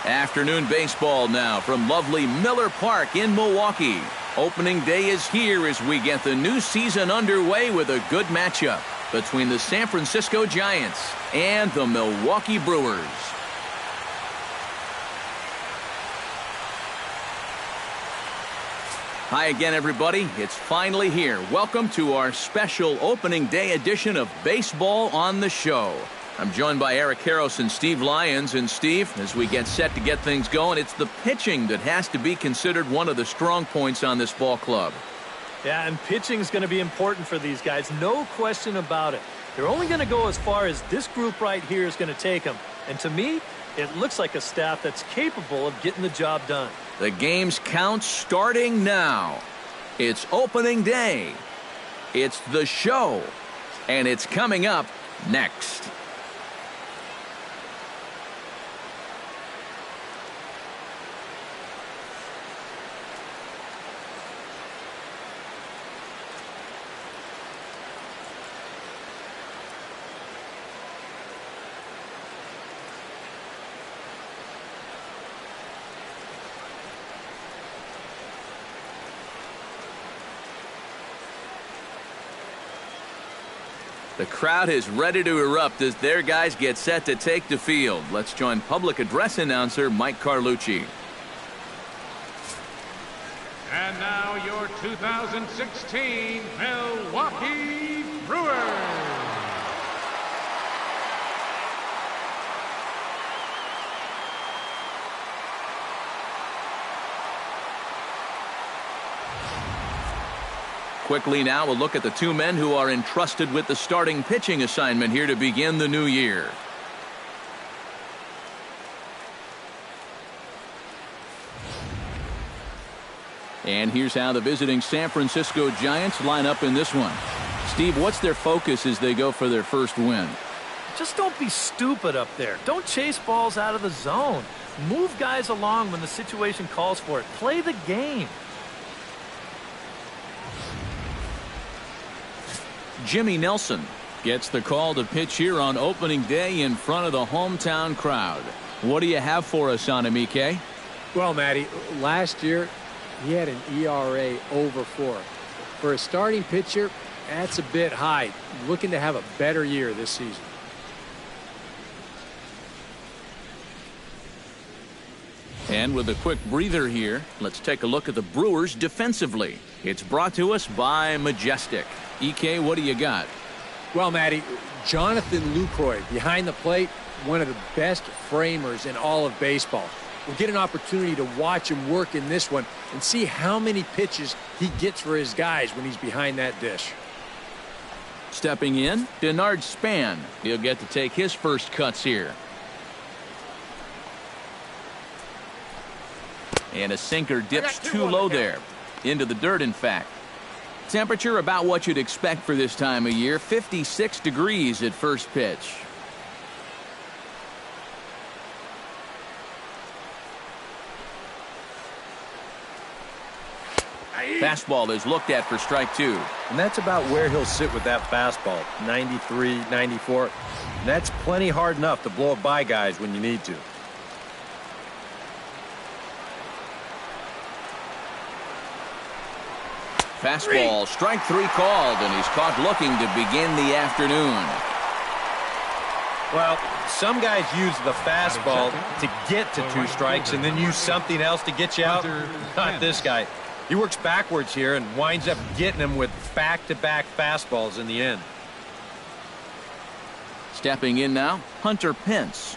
Afternoon baseball now from lovely Miller Park in Milwaukee. Opening day is here as we get the new season underway with a good matchup between the San Francisco Giants and the Milwaukee Brewers. Hi again, everybody. It's finally here. Welcome to our special opening day edition of Baseball on the Show. I'm joined by Eric Karros and Steve Lyons. And Steve, as we get set to get things going, it's the pitching that has to be considered one of the strong points on this ball club. Yeah, and pitching is going to be important for these guys. No question about it. They're only going to go as far as this group right here is going to take them. And to me, it looks like a staff that's capable of getting the job done. The game's count starting now. It's opening day. It's the show. And it's coming up next. The crowd is ready to erupt as their guys get set to take the field. Let's join public address announcer Mike Carlucci. And now your 2016 Milwaukee Brewers. Quickly now, we'll look at the two men who are entrusted with the starting pitching assignment here to begin the new year. And here's how the visiting San Francisco Giants line up in this one. Steve, what's their focus as they go for their first win? Just don't be stupid up there. Don't chase balls out of the zone. Move guys along when the situation calls for it. Play the game. Jimmy Nelson gets the call to pitch here on opening day in front of the hometown crowd. What do you have for us on him, EK? Well, Matty, last year he had an ERA over 4. For a starting pitcher, that's a bit high. Looking to have a better year this season. And with a quick breather here, let's take a look at the Brewers defensively. It's brought to us by Majestic. EK, what do you got? Well, Matty, Jonathan Lucroy behind the plate, one of the best framers in all of baseball. We'll get an opportunity to watch him work in this one and see how many pitches he gets for his guys when he's behind that dish. Stepping in, Denard Span. He'll get to take his first cuts here. And a sinker dips too low there. Into the dirt, in fact. Temperature about what you'd expect for this time of year. 56 degrees at first pitch. Fastball is looked at for strike 2. And that's about where he'll sit with that fastball. 93, 94. And that's plenty hard enough to blow it by guys when you need to. Fastball, strike 3 called, and he's caught looking to begin the afternoon. Well, some guys use the fastball to get to 2 strikes and then use something else to get you out. Not this guy. He works backwards here and winds up getting them with back-to-back fastballs in the end. Stepping in now, Hunter Pence.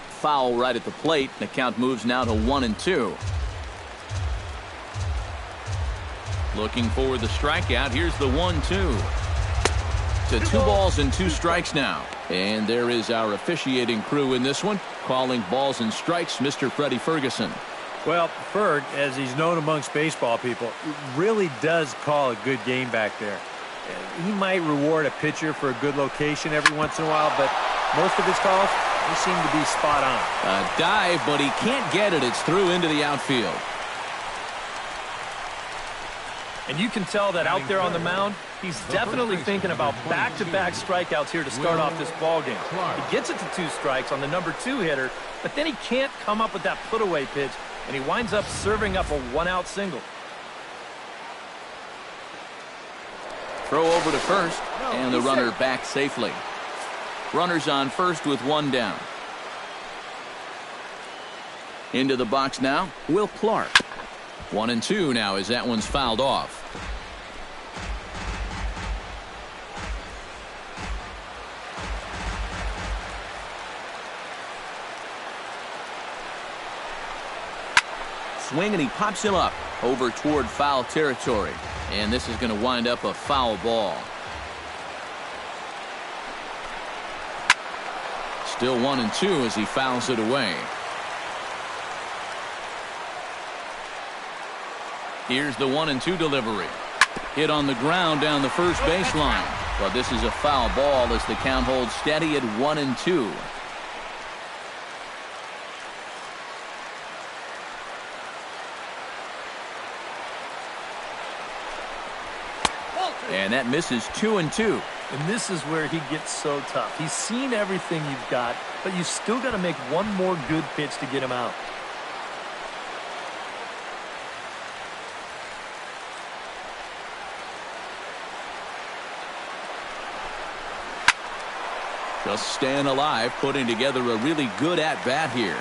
Foul right at the plate. The count moves now to 1-2. Looking for the strikeout. Here's the 1-2. To 2 balls and 2 strikes now. And there is our officiating crew in this one, calling balls and strikes, Mr. Freddie Ferguson. Well, Ferg, as he's known amongst baseball people, really does call a good game back there. He might reward a pitcher for a good location every once in a while, but most of his calls, they seem to be spot on. A dive, but he can't get it. It's through into the outfield. And you can tell that out there on the mound, He's definitely thinking about back-to-back strikeouts here to start off this ball game. He gets it to 2 strikes on the #2 hitter, but then he can't come up with that put-away pitch, and he winds up serving up a 1-out single. Throw over to first, and the runner back safely. Runners on first with 1 down. Into the box now, Will Clark. 1-2 now as that one's fouled off. Swing, and he pops him up over toward foul territory. And this is going to wind up a foul ball. Still 1-2 as he fouls it away. Here's the 1-2 delivery. Hit on the ground down the first baseline. But this is a foul ball as the count holds steady at 1-2. And that misses 2-2. And this is where he gets so tough. He's seen everything you've got, but you still got to make one more good pitch to get him out. Just staying alive, putting together a really good at-bat here.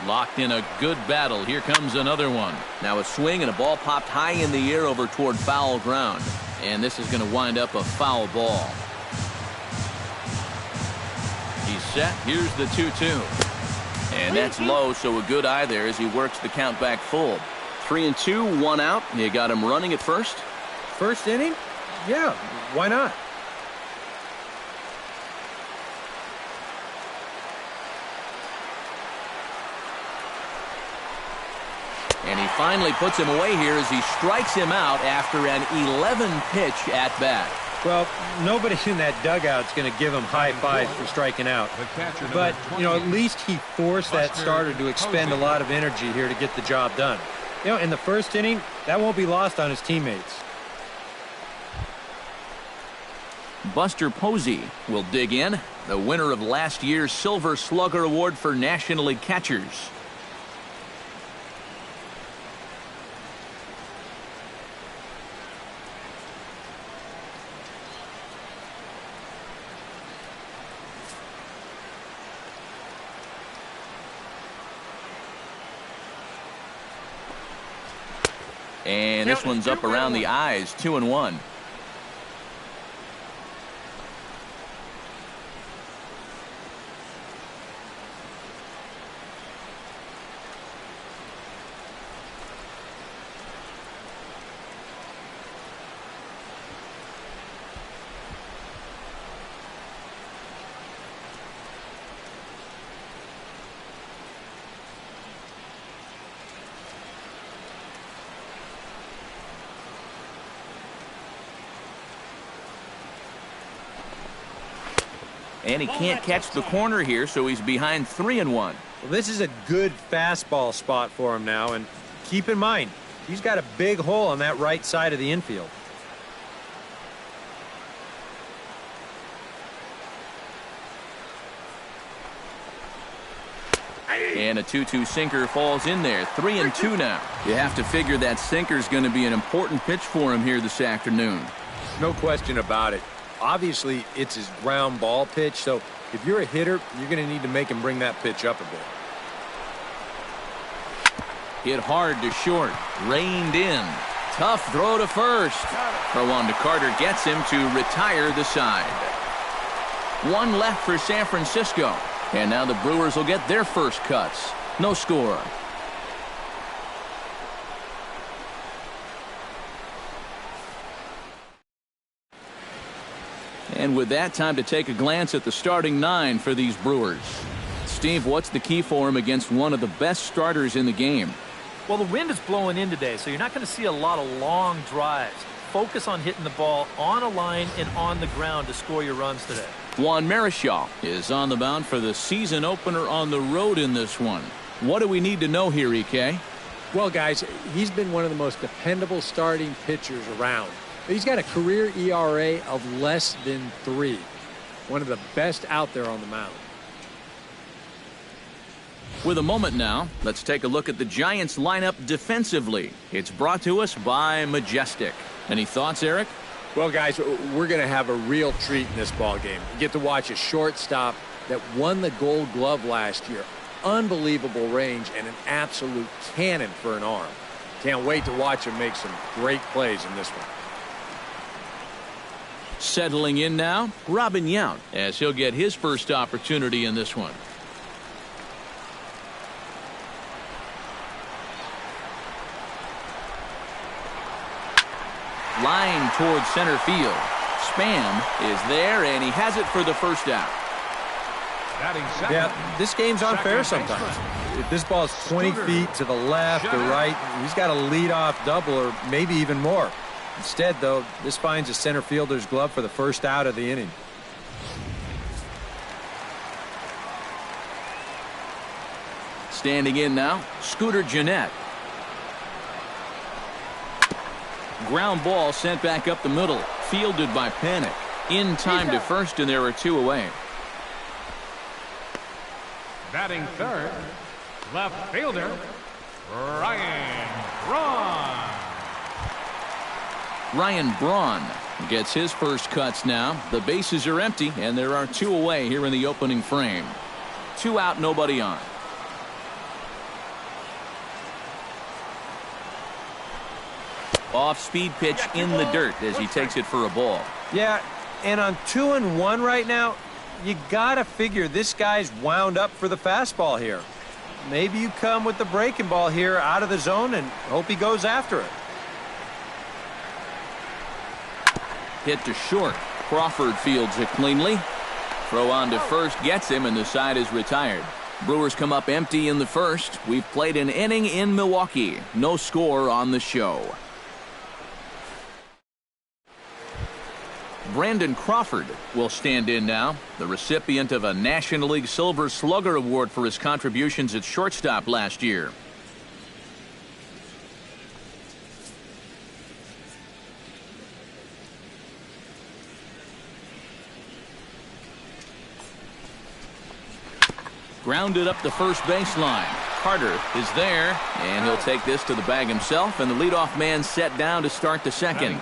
Locked in a good battle. Here comes another one. Now a swing and a ball popped high in the air over toward foul ground. And this is going to wind up a foul ball. He's set. Here's the 2-2. And that's low, so a good eye there as he works the count back full. 3-2, 1 out. You got him running at first. First inning? Yeah, why not? And he finally puts him away here as he strikes him out after an 11-pitch at-bat. Well, nobody in that dugout's going to give him high fives for striking out. But, you know, at least he forced that starter to expend a lot of energy here to get the job done. You know, in the first inning, that won't be lost on his teammates. Buster Posey will dig in, the winner of last year's Silver Slugger Award for National League catchers. And this one's up around the eyes, 2-1. And he can't catch the corner here, so he's behind 3-1. Well, this is a good fastball spot for him now, and keep in mind, he's got a big hole on that right side of the infield. And a 2-2 sinker falls in there. 3-2 now. You have to figure that sinker's going to be an important pitch for him here this afternoon. No question about it. Obviously, it's his ground ball pitch, so if you're a hitter, you're going to need to make him bring that pitch up a bit. Hit hard to short. Reined in. Tough throw to first. Throw on to Carter gets him to retire the side. 1 left for San Francisco. And now the Brewers will get their first cuts. No score. And with that, time to take a glance at the starting 9 for these Brewers. Steve, what's the key for him against one of the best starters in the game? Well, the wind is blowing in today, so you're not going to see a lot of long drives. focus on hitting the ball on a line and on the ground to score your runs today. Juan Marichal is on the mound for the season opener on the road in this one. What do we need to know here, EK? Well, guys, he's been one of the most dependable starting pitchers around. He's got a career ERA of less than 3. One of the best out there on the mound. With a moment now, let's take a look at the Giants lineup defensively. It's brought to us by Majestic. Any thoughts, Eric? Well, guys, we're going to have a real treat in this ball game. You get to watch a shortstop that won the Gold Glove last year. Unbelievable range and an absolute cannon for an arm. Can't wait to watch him make some great plays in this one. Settling in now, Robin Yount, as he'll get his first opportunity in this one. Line towards center field. Spam is there, and he has it for the first out. Yeah, this game's unfair sometimes. If this ball's 20 feet to the left or right, he's got a leadoff double or maybe even more. Instead, though, this finds a center fielder's glove for the first out of the inning. Standing in now, Scooter Gennett. Ground ball sent back up the middle, fielded by Panic. In time to first, and there are 2 away. Batting third, left fielder, Ryan Braun. Ryan Braun gets his first cuts now. The bases are empty, and there are 2 away here in the opening frame. 2 out, nobody on. Off-speed pitch in the dirt as he takes it for a ball. Yeah, and on 2-1 right now, you gotta figure this guy's wound up for the fastball here. Maybe you come with the breaking ball here out of the zone and hope he goes after it. Hit to short. Crawford fields it cleanly. Throw on to first gets him, and the side is retired. Brewers come up empty in the first. We've played an inning in Milwaukee. No score on the show. Brandon Crawford will stand in now, the recipient of a National League Silver Slugger Award for his contributions at shortstop last year. Grounded up the first baseline. Carter is there, and he'll take this to the bag himself, and the leadoff man set down to start the second.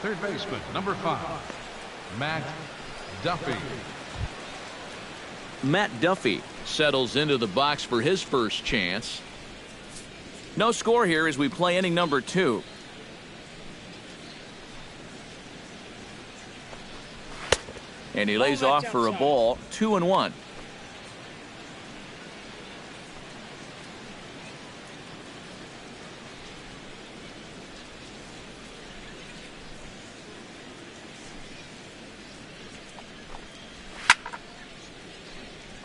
Third baseman, number 5, Matt Duffy. Matt Duffy settles into the box for his first chance. No score here as we play inning number 2. And he lays off for a ball. 2-1.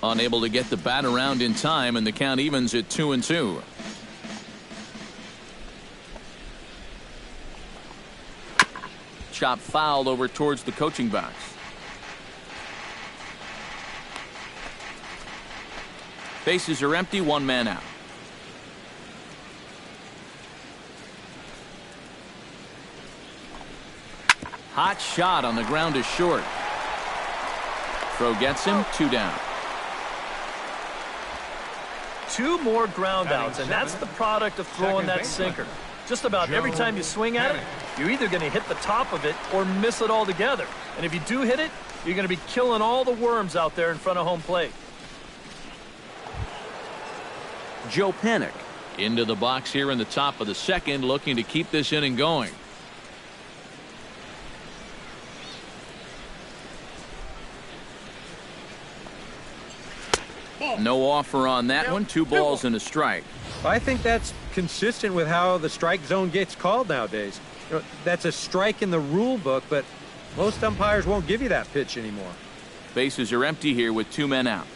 Unable to get the bat around in time, and the count evens at 2-2. Chop fouled over towards the coaching box. Bases are empty, 1 man out. Hot shot on the ground is short. Throw gets him, 2 down. 2 more ground outs, and that's the product of throwing that sinker. Just about every time you swing at it, you're either going to hit the top of it or miss it altogether. And if you do hit it, you're going to be killing all the worms out there in front of home plate. Joe Panic into the box here in the top of the second, looking to keep this inning going. No offer on that one. 2 balls and a strike. I think that's consistent with how the strike zone gets called nowadays. You know, that's a strike in the rule book, but most umpires won't give you that pitch anymore. Bases are empty here with 2 men out.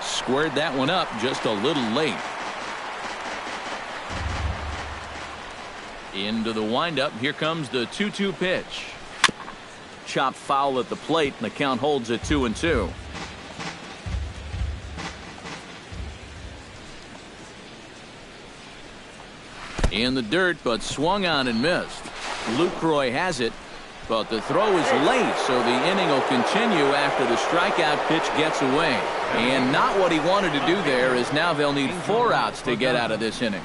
Squared that one up just a little late. Into the windup. Here comes the 2-2 pitch. Chopped foul at the plate, and the count holds at 2-2. In the dirt, but swung on and missed. Lucroy has it, but the throw is late, so the inning will continue after the strikeout pitch gets away. And not what he wanted to do there, as now they'll need 4 outs to get out of this inning.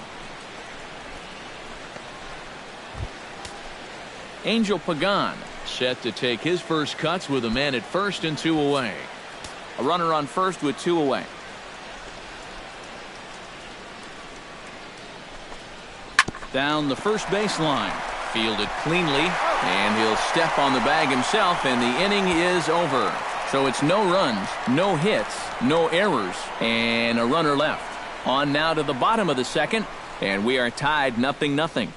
Angel Pagan set to take his first cuts with a man at first and 2 away. A runner on first with 2 away. Down the first baseline. Fielded cleanly, and he'll step on the bag himself, and the inning is over. So it's no runs, no hits, no errors, and a runner left. On now to the bottom of the second, and we are tied 0-0.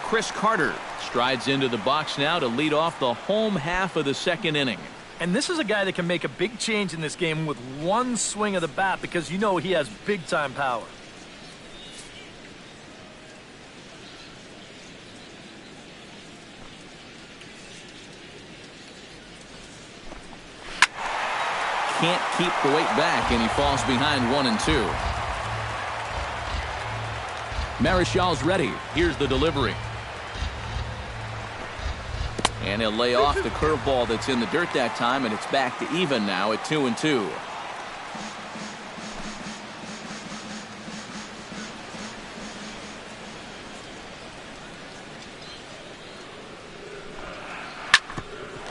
Chris Carter strides into the box now to lead off the home half of the second inning. And this is a guy that can make a big change in this game with one swing of the bat, because you know he has big-time power. Can't keep the weight back, and he falls behind 1-2. Marischal's ready. Here's the delivery. And he'll lay off the curveball that's in the dirt that time, and it's back to even now at 2-2.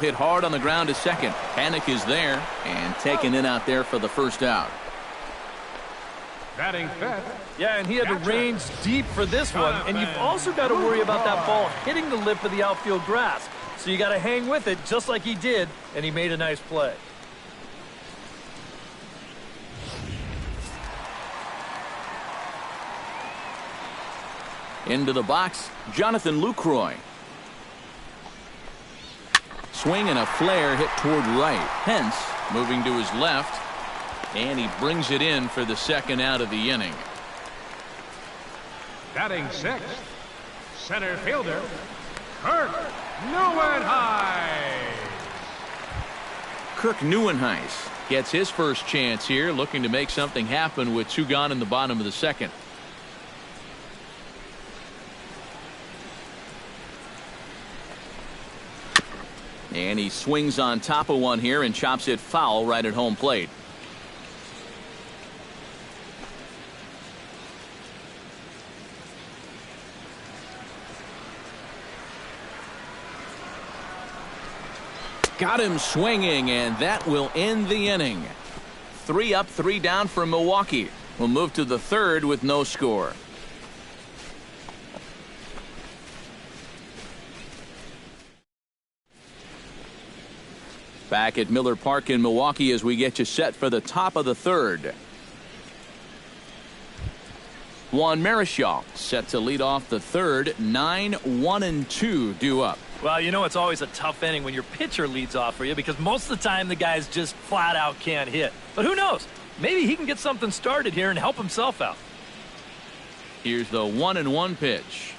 Hit hard on the ground to second. Panic is there, and taken in out there for the first out. Batting fifth. Yeah, and he had to range deep for this one, and you've also got to worry about that ball hitting the lip of the outfield grass. So you got to hang with it just like he did, and he made a nice play. Into the box, Jonathan Lucroy. Swing and a flare hit toward right. Hence, moving to his left, and he brings it in for the second out of the inning. Batting sixth. Center fielder, Kirk Neuenhuis. Kirk Neuenhuis gets his first chance here, looking to make something happen with 2 gone in the bottom of the second. And he swings on top of one here and chops it foul right at home plate. Got him swinging, and that will end the inning. 3 up, 3 down for Milwaukee. We'll move to the third with no score. Back at Miller Park in Milwaukee as we get you set for the top of the third. Juan Marichal set to lead off the third. 9-1-2 due up. Well, you know it's always a tough inning when your pitcher leads off for you, because most of the time the guys just flat out can't hit. But who knows? Maybe he can get something started here and help himself out. Here's the 1-1 pitch.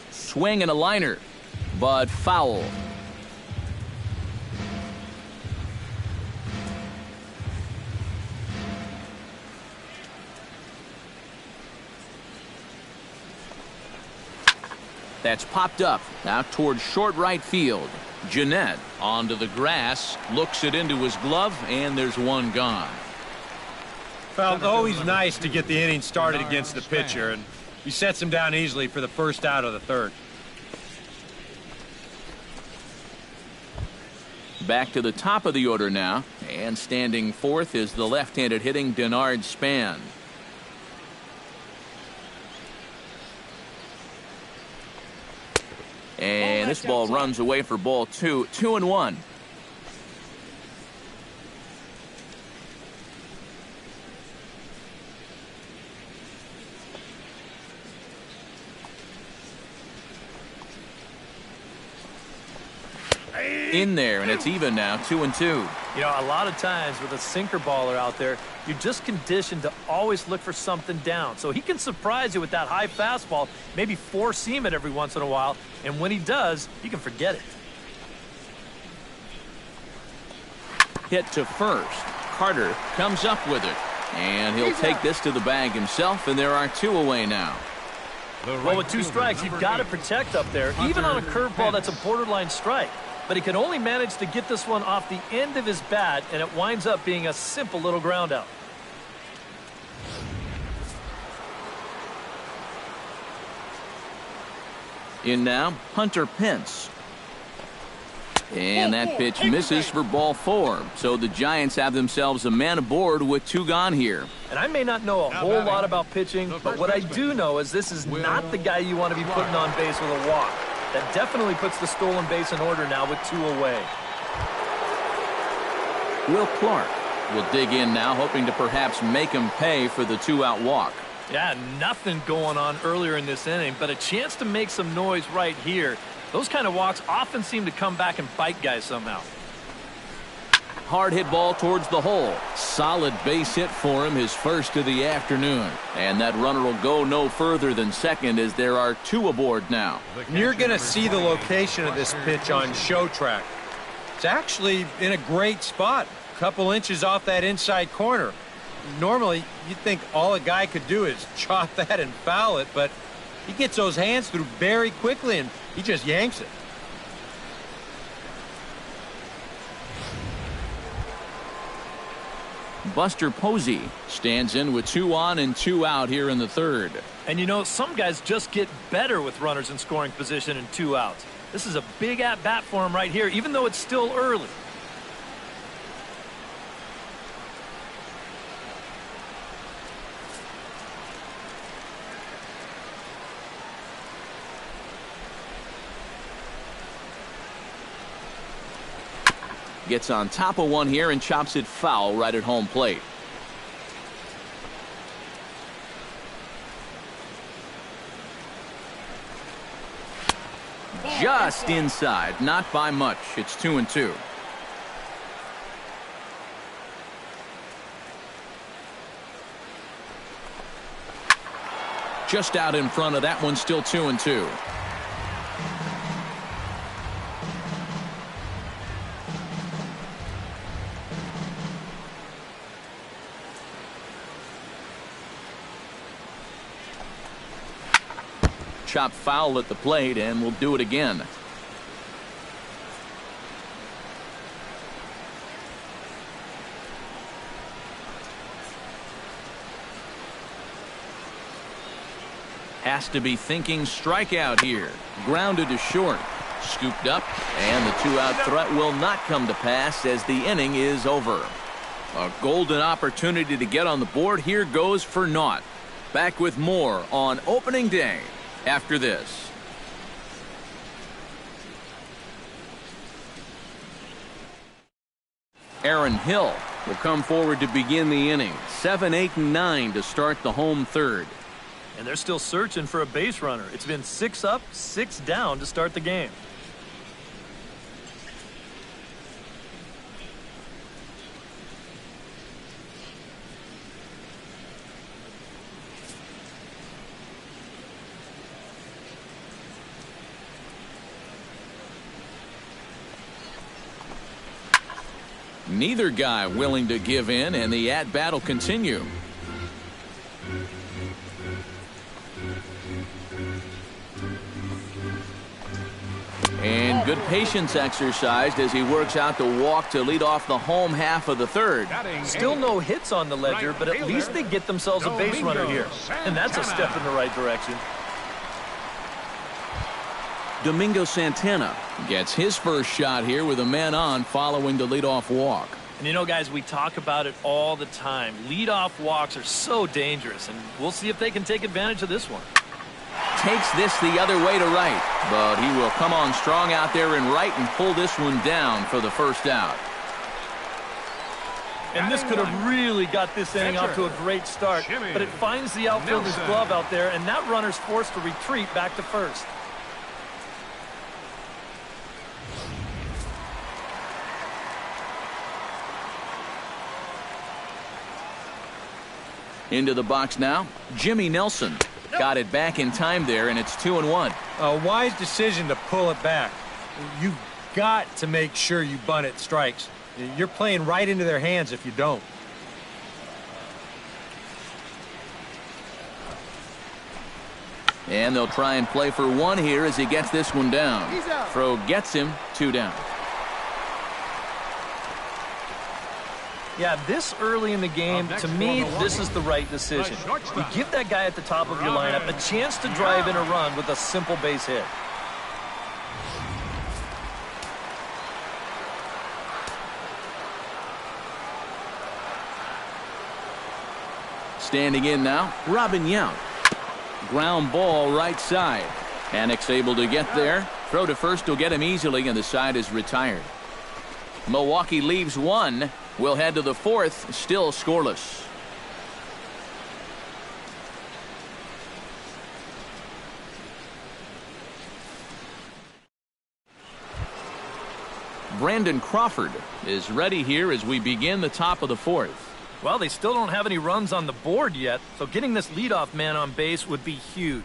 Swing and a liner, but foul. That's popped up out towards short right field. Jeanette onto the grass, looks it into his glove, and there's one gone. Well, always nice to get the inning started against the pitcher, and he sets him down easily for the first out of the third. Back to the top of the order now, and standing fourth is the left-handed hitting Denard Span. And this ball runs away for ball 2. 2-1. in there, and it's even now, 2-2. You know, a lot of times with a sinker baller out there, you're just conditioned to always look for something down. So he can surprise you with that high fastball, maybe four-seam it every once in a while, and when he does, you can forget it. Hit to first. Carter comes up with it, and he'll take this to the bag himself, and there are 2 away now. Well, with 2 strikes, you've got to protect up there, even on a curveball that's a borderline strike. But he can only manage to get this one off the end of his bat, and it winds up being a simple little ground out. In now, Hunter Pence. And that pitch misses for ball 4. So the Giants have themselves a man aboard with 2 gone here. And I may not know a whole lot about pitching, but what I do know is this is not the guy you want to be putting on base with a walk. That definitely puts the stolen base in order now with 2 away. Will Clark will dig in now, hoping to perhaps make him pay for the 2-out walk. Yeah, nothing going on earlier in this inning, but a chance to make some noise right here. Those kind of walks often seem to come back and bite guys somehow. Hard hit ball towards the hole. Solid base hit for him, his first of the afternoon. And that runner will go no further than second as there are 2 aboard now. You're going to see the location of this pitch on show track. It's actually in a great spot, a couple inches off that inside corner. Normally, you'd think all a guy could do is chop that and foul it, but he gets those hands through very quickly, and he just yanks it. Buster Posey stands in with 2 on and 2 out here in the 3rd. And you know, some guys just get better with runners in scoring position and 2 outs. This is a big at-bat for him right here, even though it's still early. Gets on top of one here and chops it foul right at home plate. Just inside, not by much. It's 2-2. Just out in front of that one, still 2-2. Chop foul at the plate, and we'll do it again. Has to be thinking strikeout here. Grounded to short. Scooped up, and the 2-out threat will not come to pass as the inning is over. A golden opportunity to get on the board here goes for naught. Back with more on opening day after this. Aaron Hill will come forward to begin the inning. 7, 8, and 9 to start the home 3rd. And they're still searching for a base runner. It's been 6 up, 6 down to start the game. Neither guy willing to give in, and the at-bat will continue. And good patience exercised as he works out the walk to lead off the home half of the 3rd. Still no hits on the ledger, but at least they get themselves a base runner here. And that's a step in the right direction. Domingo Santana gets his first shot here with a man on following the leadoff walk. And you know, guys, we talk about it all the time. Leadoff walks are so dangerous, and we'll see if they can take advantage of this one. Takes this the other way to right, but he will come on strong out there in right and pull this one down for the first out. And this could have really got this inning off to a great start, but it finds the outfielder's glove out there, and that runner's forced to retreat back to first. Into the box now, Jimmy Nelson. Got it back in time there, and it's 2-1. A wise decision to pull it back. You've got to make sure you bunt it strikes. You're playing right into their hands if you don't. And they'll try and play for one here as he gets this one down. Throw gets him, 2 down. Yeah, this early in the game, to me, this is the right decision. You give that guy at the top of your lineup a chance to drive in a run with a simple base hit. Standing in now, Robin Yount. Ground ball right side. Panic's able to get there. Throw to first will get him easily, and the side is retired. Milwaukee leaves one. We'll head to the fourth, still scoreless. Brandon Crawford is ready here as we begin the top of the fourth. Well, they still don't have any runs on the board yet, so getting this leadoff man on base would be huge.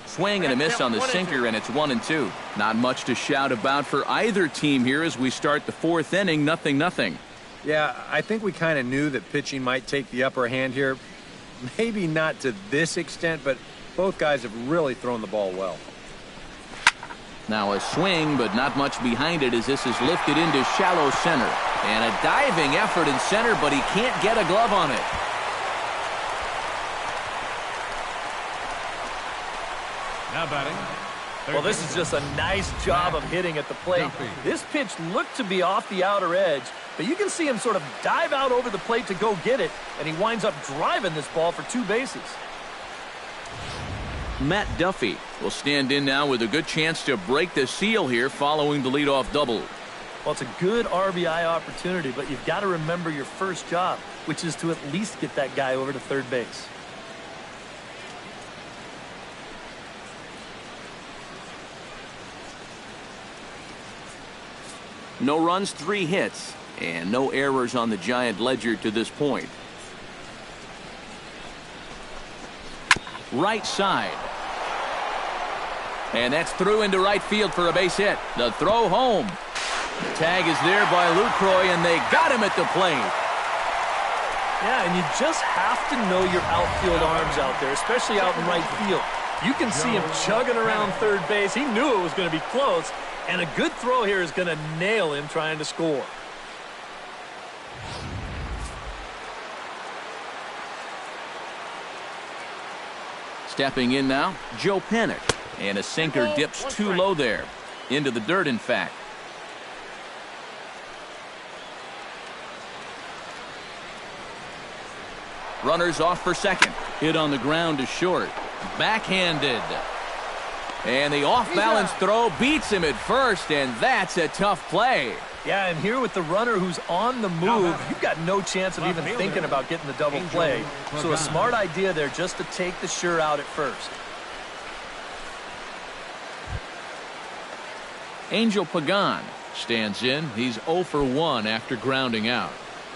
Swing and a miss on the sinker, and it's 1-2. Not much to shout about for either team here as we start the fourth inning, 0-0. Yeah, I think we kind of knew that pitching might take the upper hand here. Maybe not to this extent, but both guys have really thrown the ball well. Now a swing, but not much behind it as this is lifted into shallow center. And a diving effort in center, but he can't get a glove on it. Now batting. Well, this is just a nice job of hitting at the plate. This pitch looked to be off the outer edge, but you can see him sort of dive out over the plate to go get it, and he winds up driving this ball for 2 bases. Matt Duffy will stand in now with a good chance to break the seal here following the leadoff double. Well, it's a good RBI opportunity, but you've got to remember your first job, which is to at least get that guy over to third base. No runs, 3 hits, and no errors on the Giant ledger to this point. Right side. And that's through into right field for a base hit. The throw home. The tag is there by Lucroy, and they got him at the plate. Yeah, and you just have to know your outfield arms out there, especially out in right field. You can see him chugging around third base. He knew it was going to be close, and a good throw here is going to nail him trying to score. Stepping in now, Joe Panik. And a sinker dips too low there. Into the dirt, in fact. Runners off for second. Hit on the ground to short. Backhanded. And the off-balance throw beats him at first, and that's a tough play. Yeah, and here with the runner who's on the move, you've got no chance of even thinking about getting the double play. So a smart idea there just to take the sure out at first. Angel Pagan stands in. He's 0 for 1 after grounding out.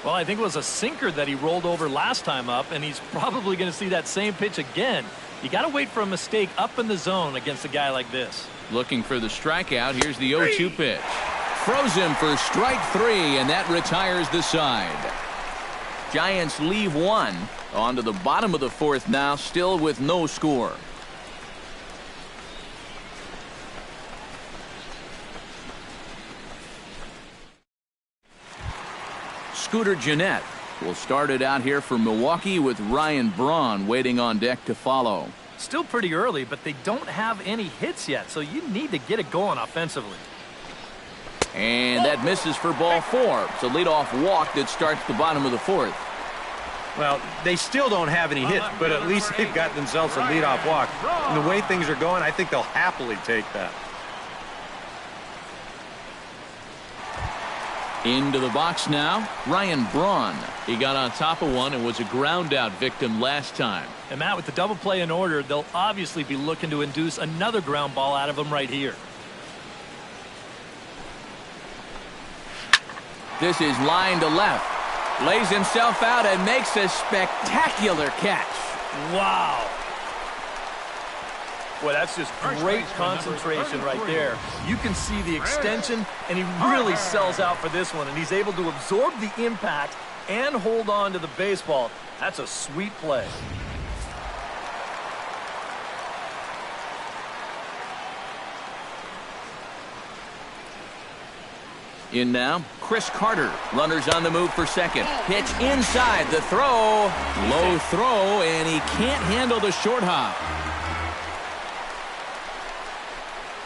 Well, I think it was a sinker that he rolled over last time up, and he's probably going to see that same pitch again. You got to wait for a mistake up in the zone against a guy like this. Looking for the strikeout. Here's the 0-2 pitch. Throws him for strike 3, and that retires the side. Giants leave one. On to the bottom of the fourth now, still with no score. Scooter Gennett will start it out here for Milwaukee with Ryan Braun waiting on deck to follow. Still pretty early, but they don't have any hits yet, so you need to get it going offensively. And that misses for ball 4. It's a leadoff walk that starts the bottom of the fourth. Well, they still don't have any hits, but at least they've got themselves a leadoff walk. And the way things are going, I think they'll happily take that. Into the box now, Ryan Braun. He got on top of one and was a ground out victim last time. And Matt, with the double play in order, they'll obviously be looking to induce another ground ball out of him right here. This is line to left. Lays himself out and makes a spectacular catch. Wow. Well, that's just great concentration right there. You can see the extension, and he really sells out for this one, and he's able to absorb the impact and hold on to the baseball. That's a sweet play. In now, Chris Carter. Runners on the move for second. Pitch inside. The throw. Low throw, and he can't handle the short hop.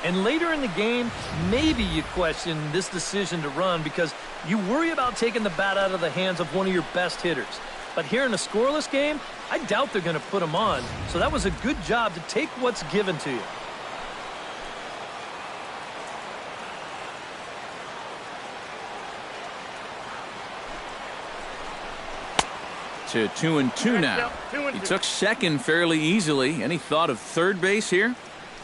And later in the game, maybe you question this decision to run because you worry about taking the bat out of the hands of one of your best hitters. But here in a scoreless game, I doubt they're going to put him on. So that was a good job to take what's given to you. To 2-2 now. He took second fairly easily. Any thought of third base here?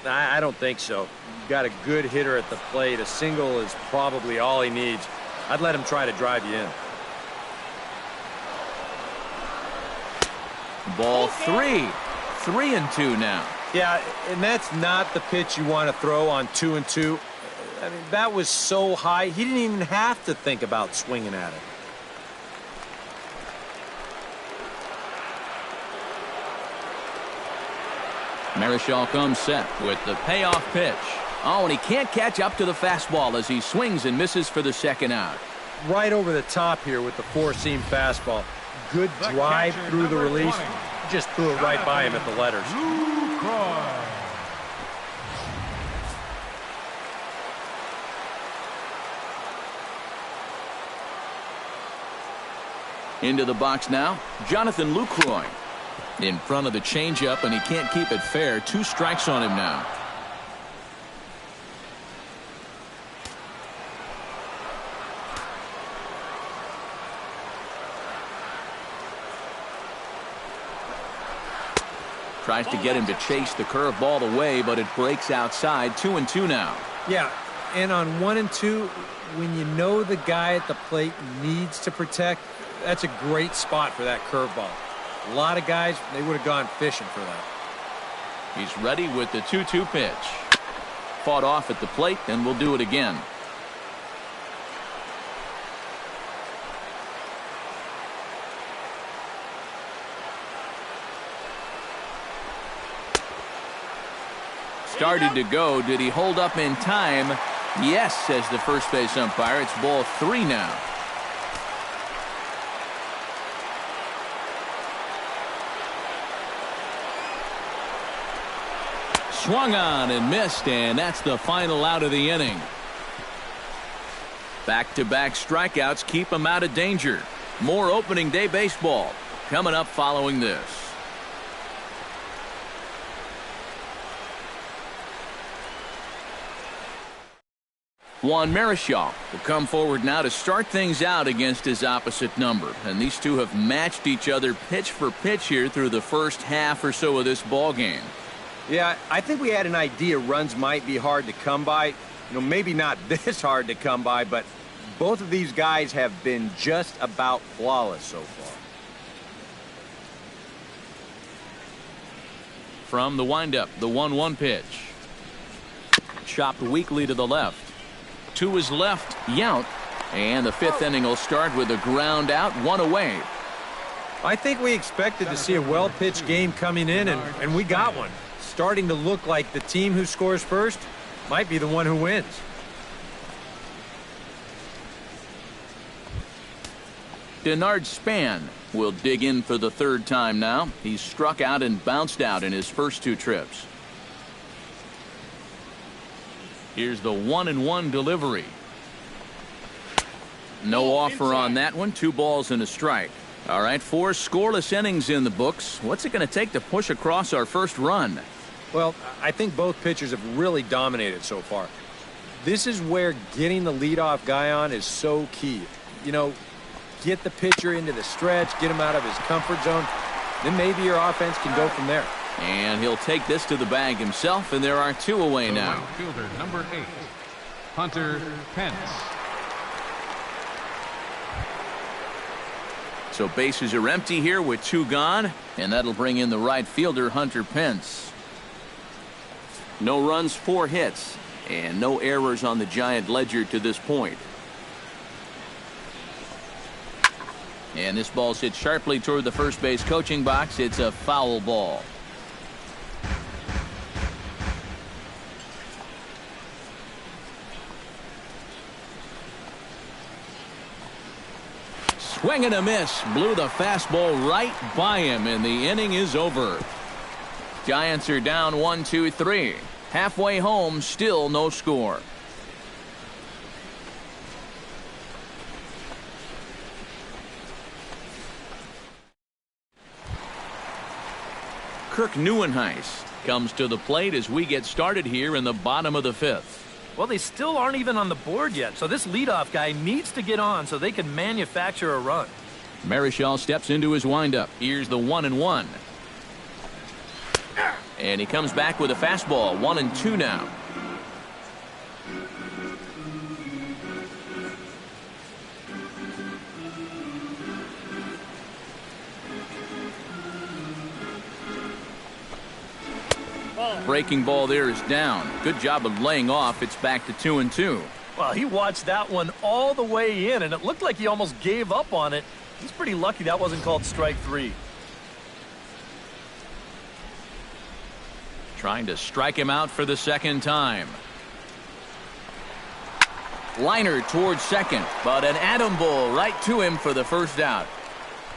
I don't think so. You've got a good hitter at the plate. A single is probably all he needs. I'd let him try to drive you in. Ball 3. 3-2 now. Yeah, and that's not the pitch you want to throw on 2-2. I mean, that was so high, he didn't even have to think about swinging at it. Marichal comes set with the payoff pitch. Oh, and he can't catch up to the fastball as he swings and misses for the second out. Right over the top here with the four-seam fastball. Good drive through the release. Just threw it right by him at the letters. Into the box now, Jonathan Lucroy. In front of the changeup, and he can't keep it fair. 2 strikes on him now. Tries to get him to chase the curveball away, but it breaks outside. 2-2 now. Yeah, and on 1-2, when you know the guy at the plate needs to protect, that's a great spot for that curveball. A lot of guys, they would have gone fishing for that. He's ready with the 2-2 pitch. Fought off at the plate, and will do it again. Started to go. Did he hold up in time? Yes, says the first base umpire. It's ball 3 now. Swung on and missed, and that's the final out of the inning. Back-to-back strikeouts keep him out of danger. More opening day baseball coming up following this. Juan Marichal will come forward now to start things out against his opposite number. And these two have matched each other pitch for pitch here through the first half or so of this ball game. Yeah, I think we had an idea runs might be hard to come by. You know, maybe not this hard to come by, but both of these guys have been just about flawless so far. From the windup, the 1-1 pitch. Chopped weakly to the left. To his left, Yount. And the 5th inning will start with a ground out, 1 away. I think we expected to see a well-pitched game coming in, and we got one. Starting to look like the team who scores first might be the one who wins. Denard Span will dig in for the 3rd time now. He's struck out and bounced out in his first 2 trips. Here's the 1-1 delivery. No offer on that one. 2 balls and a strike. All right, 4 scoreless innings in the books. What's it going to take to push across our first run? Well, I think both pitchers have really dominated so far. This is where getting the leadoff guy on is so key. You know, get the pitcher into the stretch, get him out of his comfort zone, then maybe your offense can go from there. And he'll take this to the bag himself, and there are 2 away now. Right fielder, number 8, Hunter Pence. So bases are empty here with 2 gone, and that'll bring in the right fielder, Hunter Pence. No runs, 4 hits, and no errors on the Giant ledger to this point. And this ball's hit sharply toward the first base coaching box. It's a foul ball. Swing and a miss. Blew the fastball right by him, and the inning is over. Giants are down 1-2-3. Halfway home, still no score. Kirk Neuenhuis comes to the plate as we get started here in the bottom of the 5th. Well, they still aren't even on the board yet, so this leadoff guy needs to get on so they can manufacture a run. Marichal steps into his windup. Here's the 1-1. And he comes back with a fastball. 1-2 now. Breaking ball there is down. Good job of laying off. It's back to 2-2. Well, he watched that one all the way in, and it looked like he almost gave up on it. He's pretty lucky that wasn't called strike 3. Trying to strike him out for the second time. Liner towards second, but an atom ball right to him for the first out.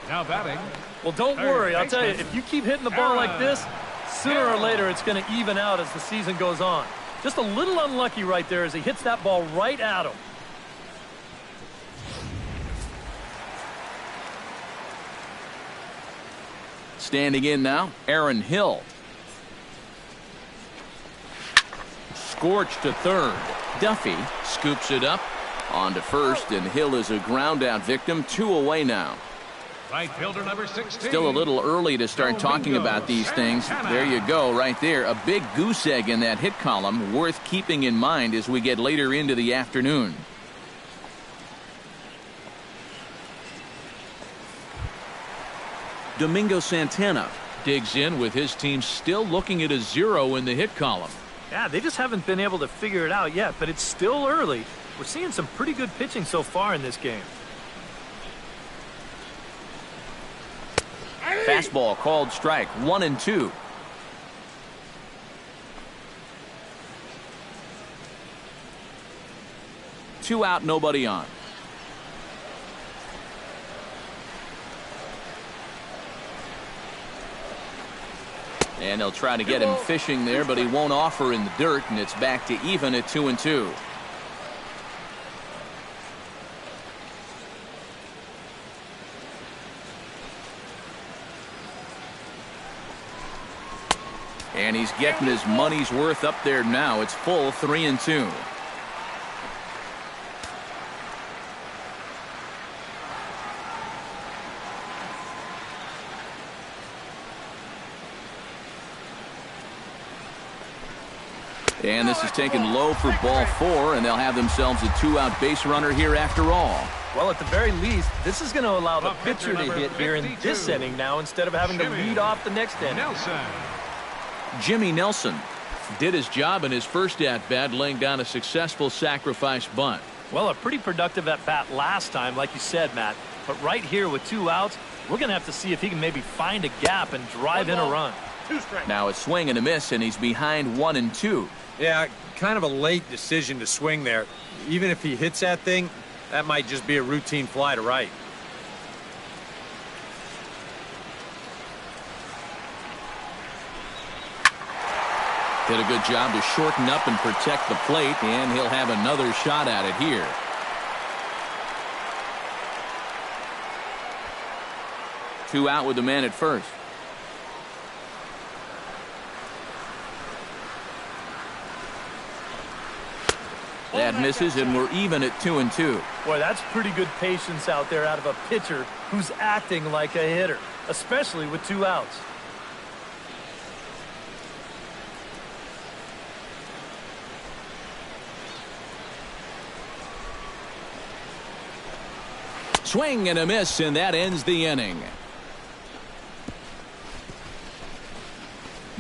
Now batting. Well, don't worry. I'll tell you, if you keep hitting the ball like this, sooner or later it's going to even out as the season goes on. Just a little unlucky right there as he hits that ball right at him. Standing in now, Aaron Hill. Scorched to third. Duffy scoops it up on to first, and Hill is a ground out victim. 2 away now. Right fielder number 16. Still a little early to start talking about these things. There you go, right there. A big goose egg in that hit column, worth keeping in mind as we get later into the afternoon. Domingo Santana digs in with his team still looking at a 0 in the hit column. Yeah, they just haven't been able to figure it out yet, but it's still early. We're seeing some pretty good pitching so far in this game. Fastball called strike. 1-2. Two out, nobody on. And they'll try to get him fishing there, but he won't offer in the dirt, and it's back to even at 2-2. And he's getting his money's worth up there now. It's full 3-2. And this is taken low for ball 4, and they'll have themselves a 2-out base runner here after all. Well, at the very least, this is going to allow the pitcher to hit here in this inning now instead of having to lead off the next inning. Nelson. Jimmy Nelson did his job in his first at-bat, laying down a successful sacrifice bunt. Well, a pretty productive at-bat last time, like you said, Matt. But right here with 2 outs, we're going to have to see if he can maybe find a gap and drive in a run. Now a swing and a miss, and he's behind 1-2. Yeah, kind of a late decision to swing there. Even if he hits that thing, that might just be a routine fly to right. Did a good job to shorten up and protect the plate, and he'll have another shot at it here. Two out with the man at first. That misses, and we're even at 2-2. Boy, that's pretty good patience out there out of a pitcher who's acting like a hitter, especially with 2 outs. Swing and a miss, and that ends the inning.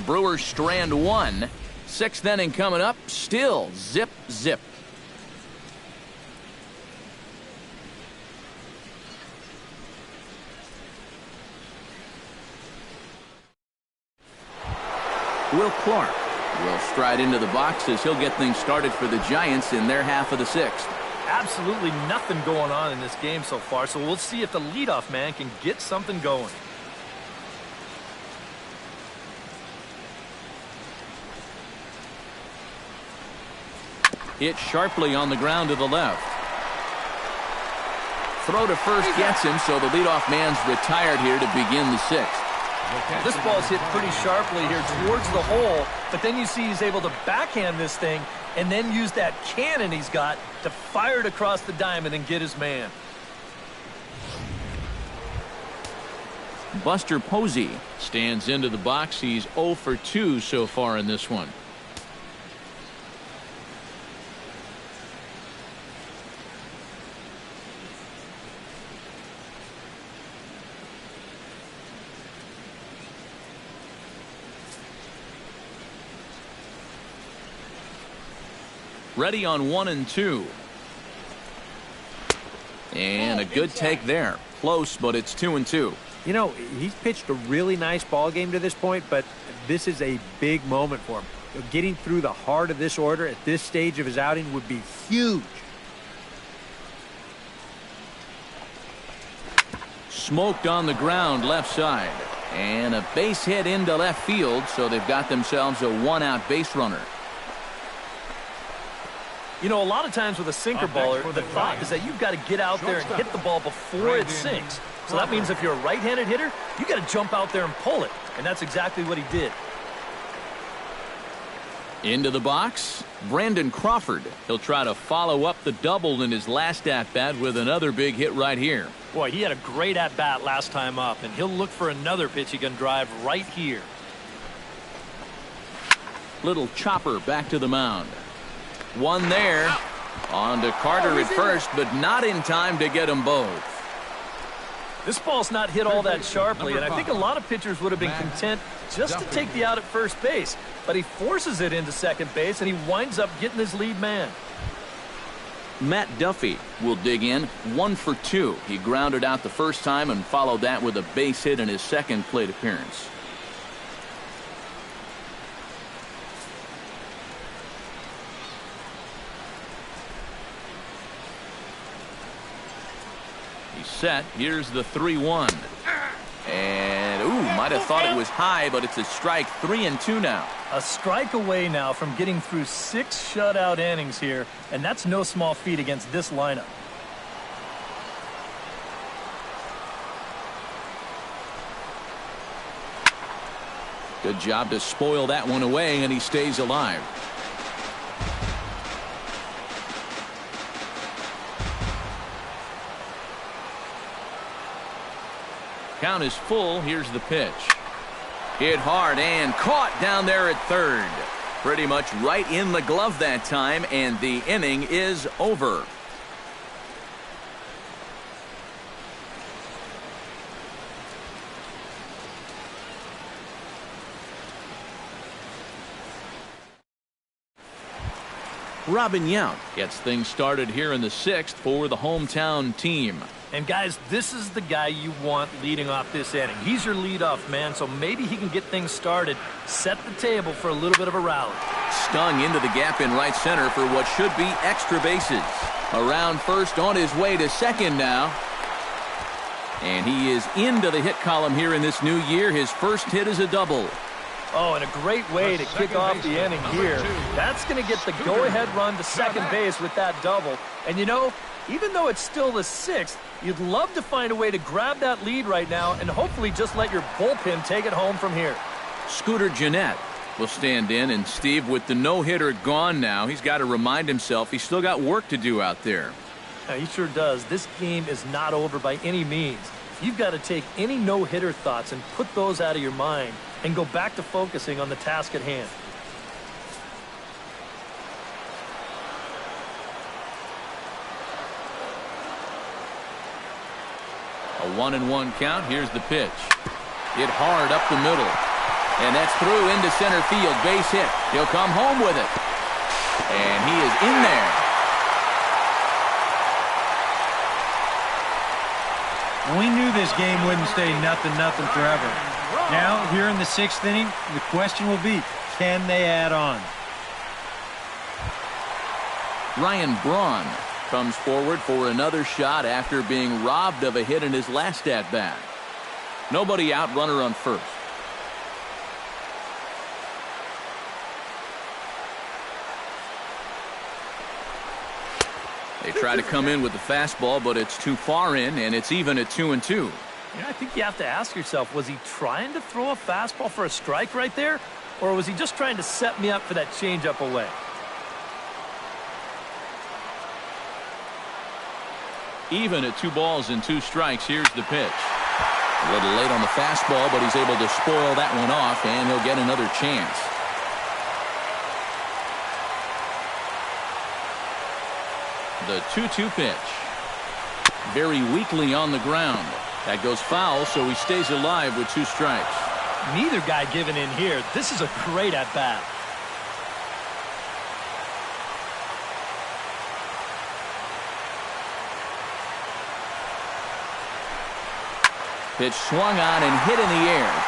Brewers strand one. Sixth inning coming up. Still zip, zip. Will Clark will stride into the box as he'll get things started for the Giants in their half of the sixth. Absolutely nothing going on in this game so far, so we'll see if the leadoff man can get something going. Hit sharply on the ground to the left. Throw to first gets him, so the leadoff man's retired here to begin the sixth. This ball's hit pretty sharply here towards the hole, but then you see he's able to backhand this thing and then use that cannon he's got to fire it across the diamond and get his man. Buster Posey stands into the box. He's 0 for 2 so far in this one. Ready on 1 and 2. And a good take there. Close, but it's 2 and 2. You know, he's pitched a really nice ball game to this point, but this is a big moment for him. Getting through the heart of this order at this stage of his outing would be huge. Smoked on the ground left side. And a base hit into left field, so they've got themselves a one-out base runner. You know, a lot of times with a sinker baller, the thought is that you've got to get out there and hit the ball before it sinks. So that means if you're a right-handed hitter, you got to jump out there and pull it. And that's exactly what he did. Into the box, Brandon Crawford. He'll try to follow up the double in his last at-bat with another big hit right here. Boy, he had a great at-bat last time up, and he'll look for another pitch he can drive right here. Little chopper back to the mound. One there. On to Carter at first, but not in time to get them both. This ball's not hit all that sharply, and I think a lot of pitchers would have been content just to take the out at first base. But he forces it into second base, and he winds up getting his lead man. Matt Duffy will dig in. 1 for 2. He grounded out the first time and followed that with a base hit in his second plate appearance. Set. Here's the 3-1. And, might have thought it was high, but it's a strike. 3 and 2 now. A strike away now from getting through 6 shutout innings here, and that's no small feat against this lineup. Good job to spoil that one away, and he stays alive. Count is full. Here's the pitch. Hit hard and caught down there at third. Pretty much right in the glove that time, and the inning is over. Robin Yount gets things started here in the sixth for the hometown team. And guys, this is the guy you want leading off this inning. He's your leadoff man, so maybe he can get things started, set the table for a little bit of a rally. Stung into the gap in right center for what should be extra bases. Around first, on his way to second now. And he is into the hit column here in this new year. His first hit is a double. Oh, and a great way to kick off the inning here. That's going to get the go-ahead run to second base with that double. And you know, even though it's still the sixth, you'd love to find a way to grab that lead right now and hopefully just let your bullpen take it home from here. Scooter Gennett will stand in, and Steve, with the no-hitter gone now, he's got to remind himself he's still got work to do out there. Yeah, he sure does. This game is not over by any means. You've got to take any no-hitter thoughts and put those out of your mind and go back to focusing on the task at hand. A 1-1 count. Here's the pitch. Hit hard up the middle. And that's through into center field. Base hit. He'll come home with it. And he is in there. We knew this game wouldn't stay nothing forever. Now, here in the 6th inning, the question will be, can they add on? Ryan Braun comes forward for another shot after being robbed of a hit in his last at-bat. Nobody out, runner on first. They try to come in with the fastball, but it's too far in, and it's even at 2-2. Yeah, I think you have to ask yourself, was he trying to throw a fastball for a strike right there? Or was he just trying to set me up for that changeup away? Even at 2 balls and 2 strikes, here's the pitch. A little late on the fastball, but he's able to spoil that one off, and he'll get another chance. The 2-2 pitch. Very weakly on the ground. That goes foul, so he stays alive with 2 strikes. Neither guy giving in here. This is a great at-bat. Pitch swung on and hit in the air.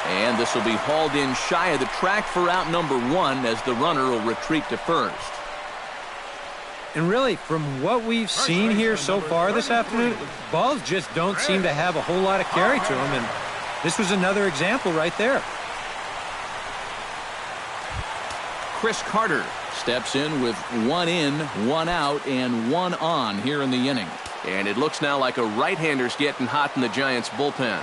And this will be hauled in shy of the track for out number 1 as the runner will retreat to first. And really, from what we've seen here so far this afternoon, balls just don't seem to have a whole lot of carry to them, and this was another example right there. Chris Carter steps in with 1 in, 1 out, and 1 on here in the inning. And it looks now like a right-hander's getting hot in the Giants' bullpen.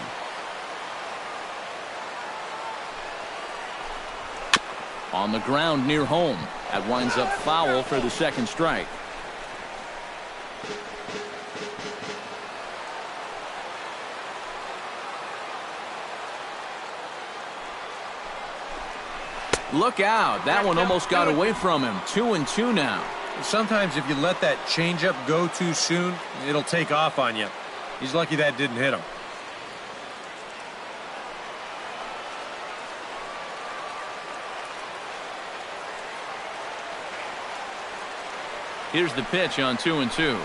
On the ground near home. That winds up foul for the 2nd strike. Look out. That one almost got away from him. 2-2 now. Sometimes if you let that changeup go too soon, it'll take off on you. He's lucky that didn't hit him. Here's the pitch on 2-2.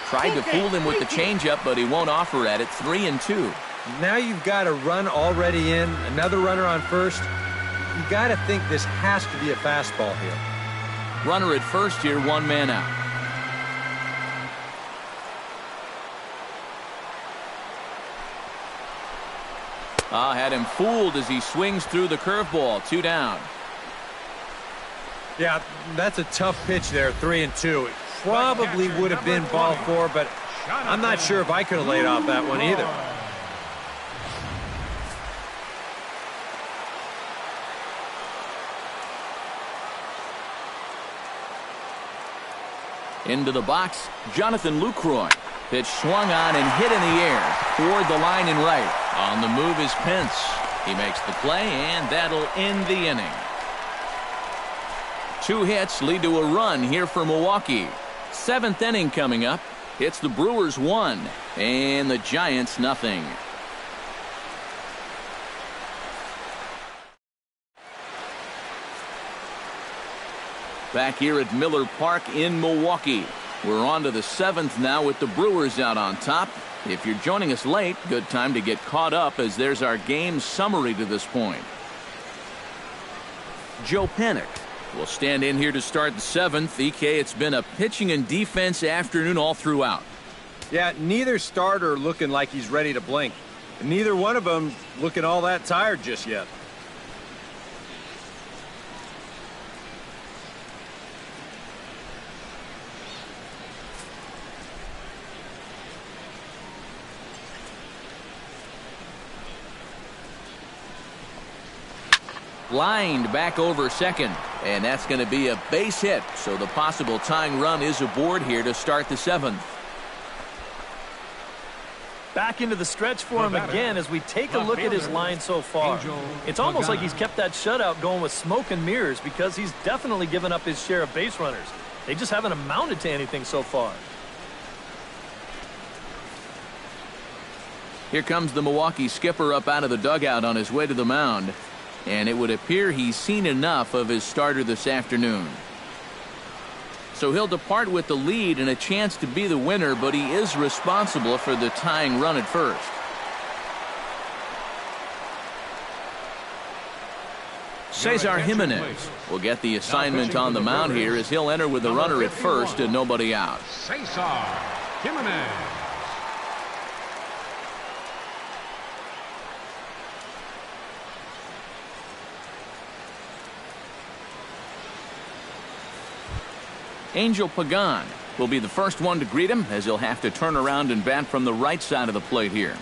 Tried to fool him with the changeup, but he won't offer at it. 3-2. Now you've got a run already in, another runner on first. You got to think this has to be a fastball here. Runner at first here, 1 man out. Had him fooled as he swings through the curveball. 2 down. Yeah, that's a tough pitch there, 3-2. It probably would have been ball 4, but I'm not sure if I could have laid off that one either. Into the box, Jonathan Lucroy. Pitch swung on and hit in the air toward the line and right. On the move is Pence. He makes the play, and that'll end the inning. 2 hits lead to a run here for Milwaukee. 7th inning coming up. It's the Brewers 1 and the Giants nothing. Back here at Miller Park in Milwaukee. We're on to the 7th now with the Brewers out on top. If you're joining us late, good time to get caught up as there's our game summary to this point. Joe Panik will stand in here to start the 7th. EK, it's been a pitching and defense afternoon all throughout. Yeah, neither starter looking like he's ready to blink. And neither one of them looking all that tired just yet. Lined back over second, and that's going to be a base hit, so the possible tying run is aboard here to start the 7th. Back into the stretch for him again as we take a look at his line so far. It's almost like he's kept that shutout going with smoke and mirrors because he's definitely given up his share of base runners. They just haven't amounted to anything so far. Here comes the Milwaukee skipper up out of the dugout on his way to the mound. And it would appear he's seen enough of his starter this afternoon. So he'll depart with the lead and a chance to be the winner, but he is responsible for the tying run at first. Cesar Jimenez will get the assignment on the mound here as he'll enter with the runner at first and nobody out. Cesar Jimenez. Angel Pagan will be the first one to greet him as he'll have to turn around and bat from the right side of the plate here.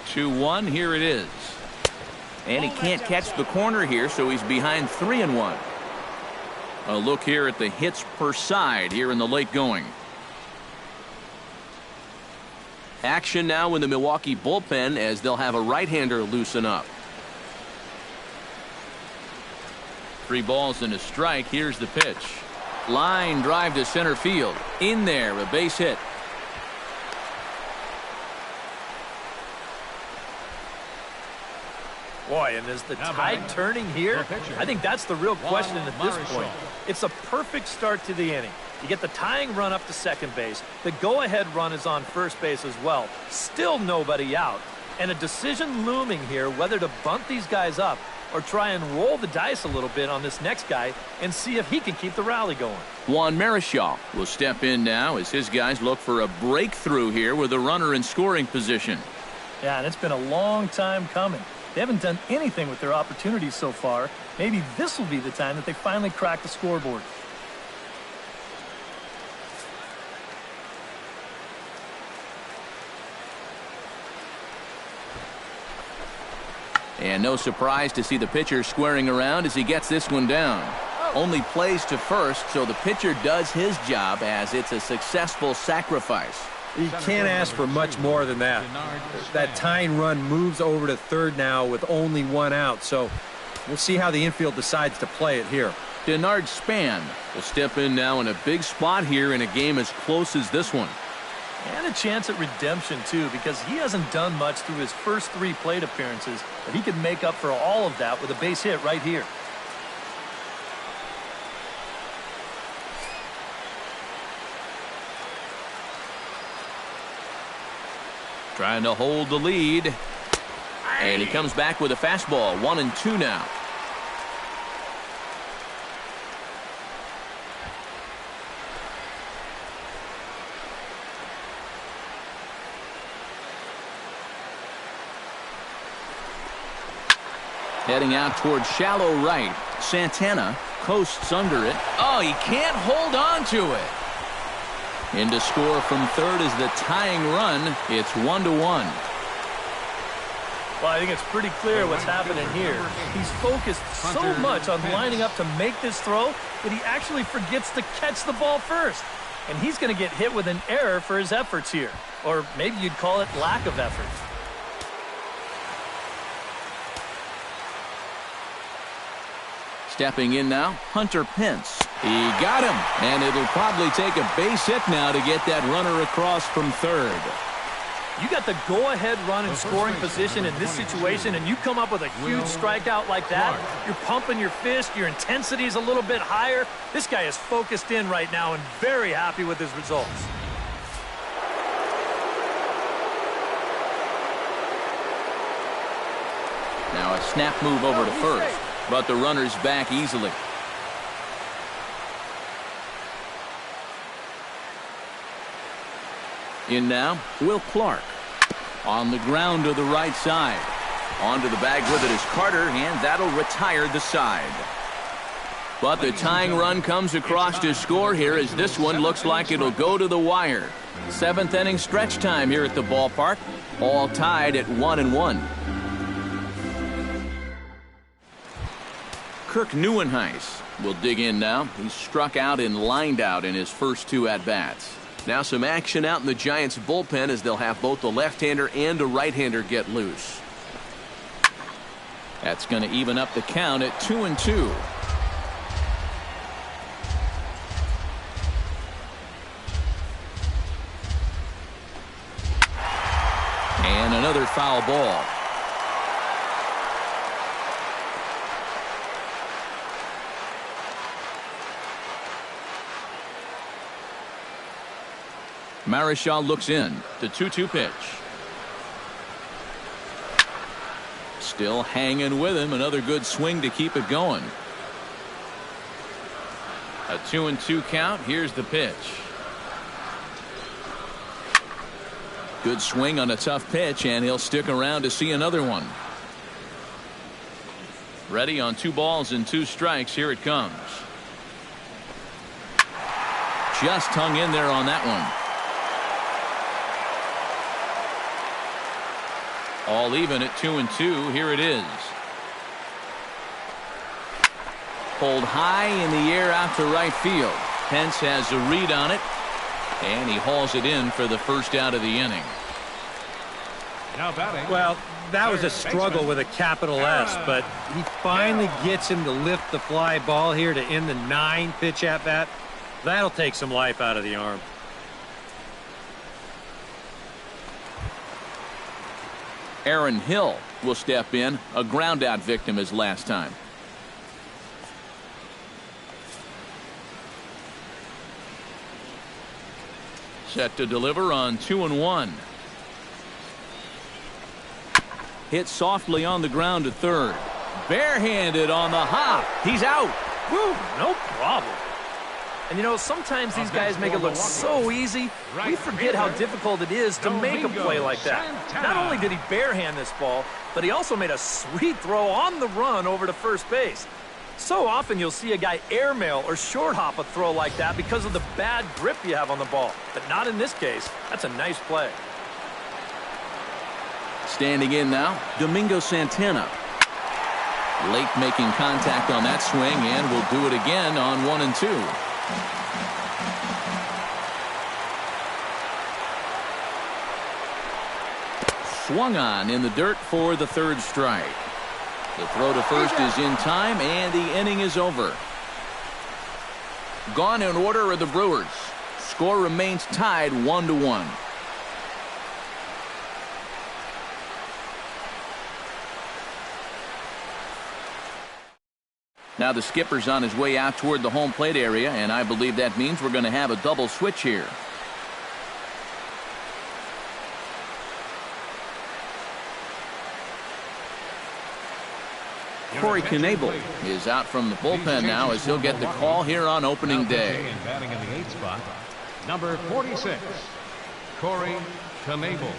2-1, here it is. And he can't catch the corner here, so he's behind 3-1. A look here at the hits per side here in the late going. Action now in the Milwaukee bullpen as they'll have a right-hander loosen up. 3 balls and a strike. Here's the pitch. Line drive to center field. In there, a base hit. Boy, and is the tide turning here? I think that's the real question at this point. It's a perfect start to the inning. You get the tying run up to second base. The go-ahead run is on first base as well. Still nobody out. And a decision looming here whether to bunt these guys up or try and roll the dice a little bit on this next guy and see if he can keep the rally going. Juan Marichal will step in now as his guys look for a breakthrough here with a runner in scoring position. Yeah, and it's been a long time coming. They haven't done anything with their opportunities so far. Maybe this will be the time that they finally crack the scoreboard. And no surprise to see the pitcher squaring around as he gets this one down. Only plays to first, so the pitcher does his job as it's a successful sacrifice. You can't ask for much more than that. That tying run moves over to third now with only 1 out, so we'll see how the infield decides to play it here. Denard Span will step in now in a big spot here in a game as close as this one. And a chance at redemption, too, because he hasn't done much through his first 3 plate appearances, but he could make up for all of that with a base hit right here. Trying to hold the lead. And he comes back with a fastball. 1-2 now. Heading out towards shallow right. Santana coasts under it. Oh, he can't hold on to it. In to score from third is the tying run. It's 1-1. Well, I think it's pretty clear what's happening here. He's focused so much on lining up to make this throw that he actually forgets to catch the ball first. And he's going to get hit with an error for his efforts here. Or maybe you'd call it lack of effort. Stepping in now, Hunter Pence. He got him, and it'll probably take a base hit now to get that runner across from third. You got the go-ahead run in scoring position in this situation, and you come up with a huge strikeout like that. You're pumping your fist. Your intensity is a little bit higher. This guy is focused in right now and very happy with his results. Now a snap move over to first, but the runner's back easily. In now, Will Clark. On the ground to the right side. Onto the bag with it is Carter, and that'll retire the side. But the tying run comes across to score here as this one looks like it'll go to the wire. 7th inning stretch time here at the ballpark. All tied at 1-1. Kirk Neuenhuis will dig in now. He's struck out and lined out in his first 2 at-bats. Now some action out in the Giants bullpen as they'll have both the left-hander and a right-hander get loose. That's going to even up the count at 2-2. And another foul ball. Marichal looks in. The 2-2 pitch. Still hanging with him. Another good swing to keep it going. A 2-2 count. Here's the pitch. Good swing on a tough pitch, and he'll stick around to see another one. Ready on 2 balls and 2 strikes. Here it comes. Just hung in there on that one. All even at 2-2. Here it is. Pulled high in the air out to right field. Pence has a read on it, and he hauls it in for the first out of the inning. Now batting. Well, that was a struggle with a capital S, but he finally gets him to lift the fly ball here to end the 9-pitch at bat. That'll take some life out of the arm. Aaron Hill will step in, a ground out victim as last time. Set to deliver on 2-1. Hit softly on the ground to third. Barehanded on the hop. He's out. Woo, no problem. And you know, sometimes these guys make it look so easy, we forget how difficult it is to make a play like that. Not only did he barehand this ball, but he also made a sweet throw on the run over to first base. So often you'll see a guy airmail or short hop a throw like that because of the bad grip you have on the ball. But not in this case. That's a nice play. Standing in now, Domingo Santana. Late making contact on that swing, and will do it again on 1-2. Swung on in the dirt for the 3rd strike. The throw to first is in time, and the inning is over. Gone in order are the Brewers. Score remains tied 1-1. Now the skipper's on his way out toward the home plate area, and I believe that means we're going to have a double switch here. Corey Knebel is out from the bullpen now as he'll get the call here on opening day. Batting in the 8th spot, number 46, Corey Knebel.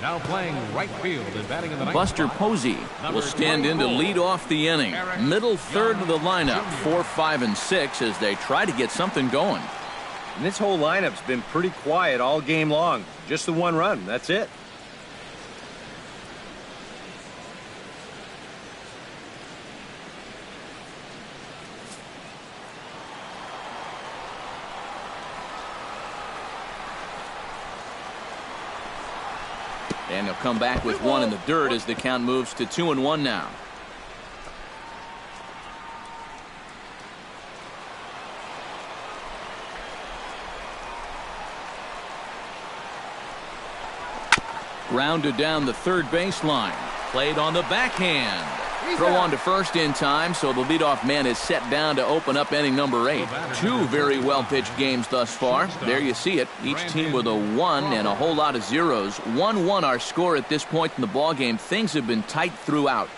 Now playing right field and batting in the 9th Buster spot, Posey will stand in to lead off the inning. Middle third of the lineup, 4, 5, and 6 as they try to get something going. And this whole lineup's been pretty quiet all game long. Just the 1 run. That's it. And he'll come back with 1 in the dirt as the count moves to 2-1 now. Grounded down the third baseline. Played on the backhand. Throw on to first in time, so the leadoff man is set down to open up inning number 8. 2 very well-pitched games thus far. There you see it. Each team with a 1 and a whole lot of zeros. 1-1 our score at this point in the ballgame. Things have been tight throughout.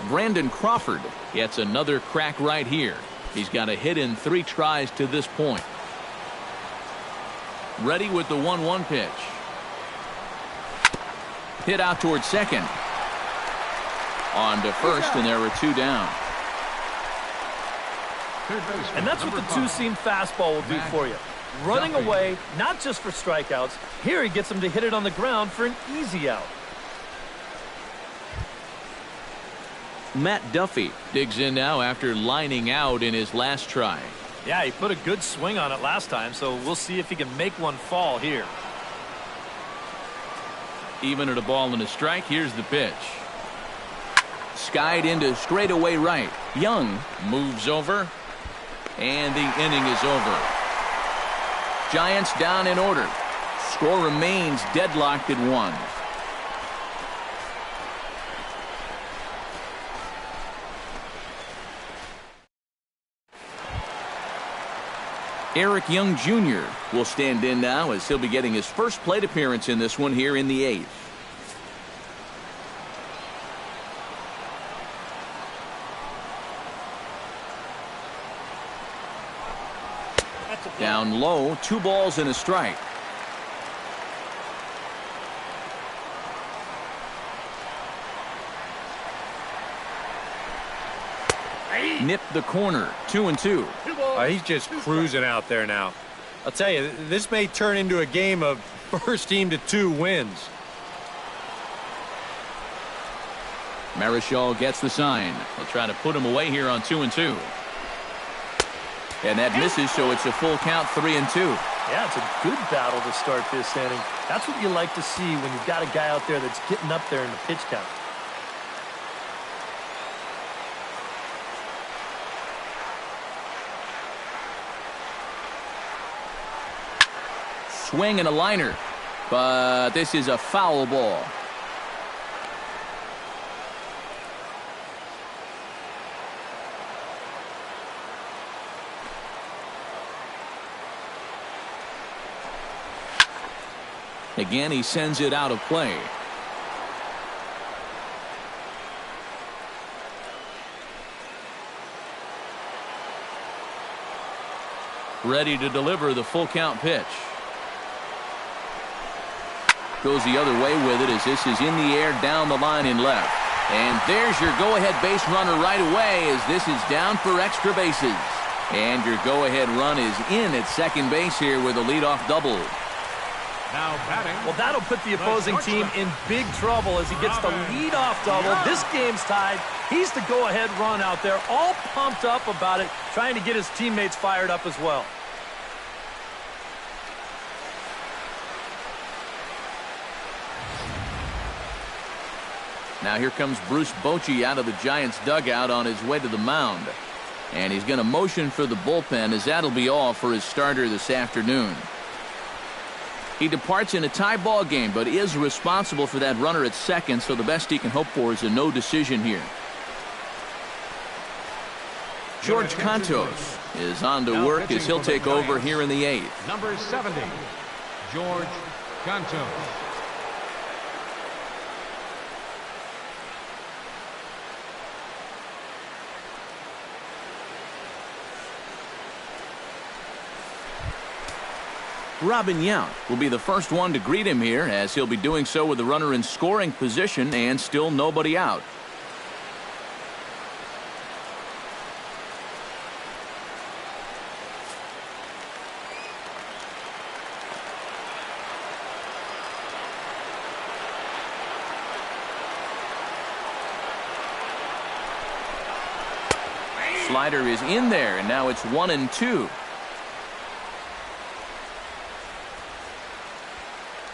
Brandon Crawford gets another crack right here. He's got a hit in 3 tries to this point. Ready with the 1-1 pitch. Hit out towards second. On to first, and there were 2 down. And that's what the 2-seam fastball will do for you. Running away, not just for strikeouts. Here he gets him to hit it on the ground for an easy out. Matt Duffy digs in now after lining out in his last try. Yeah, he put a good swing on it last time, so we'll see if he can make one fall here. Even at a ball and a strike, here's the pitch. Skied into straightaway right. Young moves over, and the inning is over. Giants down in order. Score remains deadlocked at 1. Eric Young Jr. will stand in now as he'll be getting his first plate appearance in this one here in the 8th. Down low, 2 balls and a strike. Nipped the corner, 2-2. He's just cruising out there now. I'll tell you, this may turn into a game of first team to 2 wins. Marichal gets the sign. He'll try to put him away here on 2-2. And that misses, so it's a full count, 3-2. Yeah, it's a good battle to start this inning. That's what you like to see when you've got a guy out there that's getting up there in the pitch count. Swing and a liner, but this is a foul ball. Again, he sends it out of play. Ready to deliver the full count pitch. Goes the other way with it as this is in the air down the line in left. And there's your go-ahead base runner right away as this is down for extra bases. And your go-ahead run is in at second base here with a leadoff double. Now batting. Well, that'll put the opposing team in big trouble as he gets the leadoff double. This game's tied. He's the go-ahead run out there, all pumped up about it, trying to get his teammates fired up as well. Now here comes Bruce Bochy out of the Giants dugout on his way to the mound. And he's going to motion for the bullpen as that'll be all for his starter this afternoon. He departs in a tie ball game, but is responsible for that runner at second, so the best he can hope for is a no decision here. George Cantos is on to work as he'll take over here in the 8th. Number 70, George Cantos. Robin Yount will be the first one to greet him here, as he'll be doing so with the runner in scoring position and still nobody out. Slider is in there, and now it's 1-2.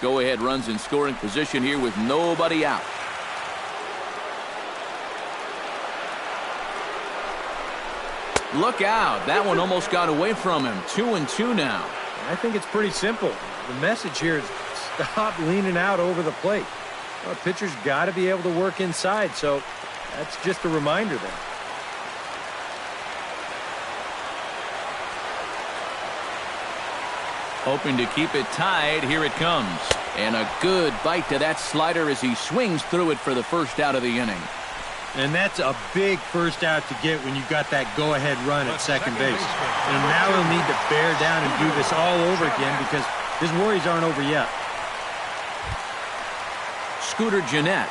Go-ahead runs in scoring position here with nobody out. Look out. That one almost got away from him. 2-2 now. I think it's pretty simple. The message here is stop leaning out over the plate. Well, pitcher's got to be able to work inside, so that's just a reminder there. Hoping to keep it tied. Here it comes. And a good bite to that slider as he swings through it for the first out of the inning. And that's a big first out to get when you've got that go-ahead run at second base. And now he'll need to bear down and do this all over again because his worries aren't over yet. Scooter Gennett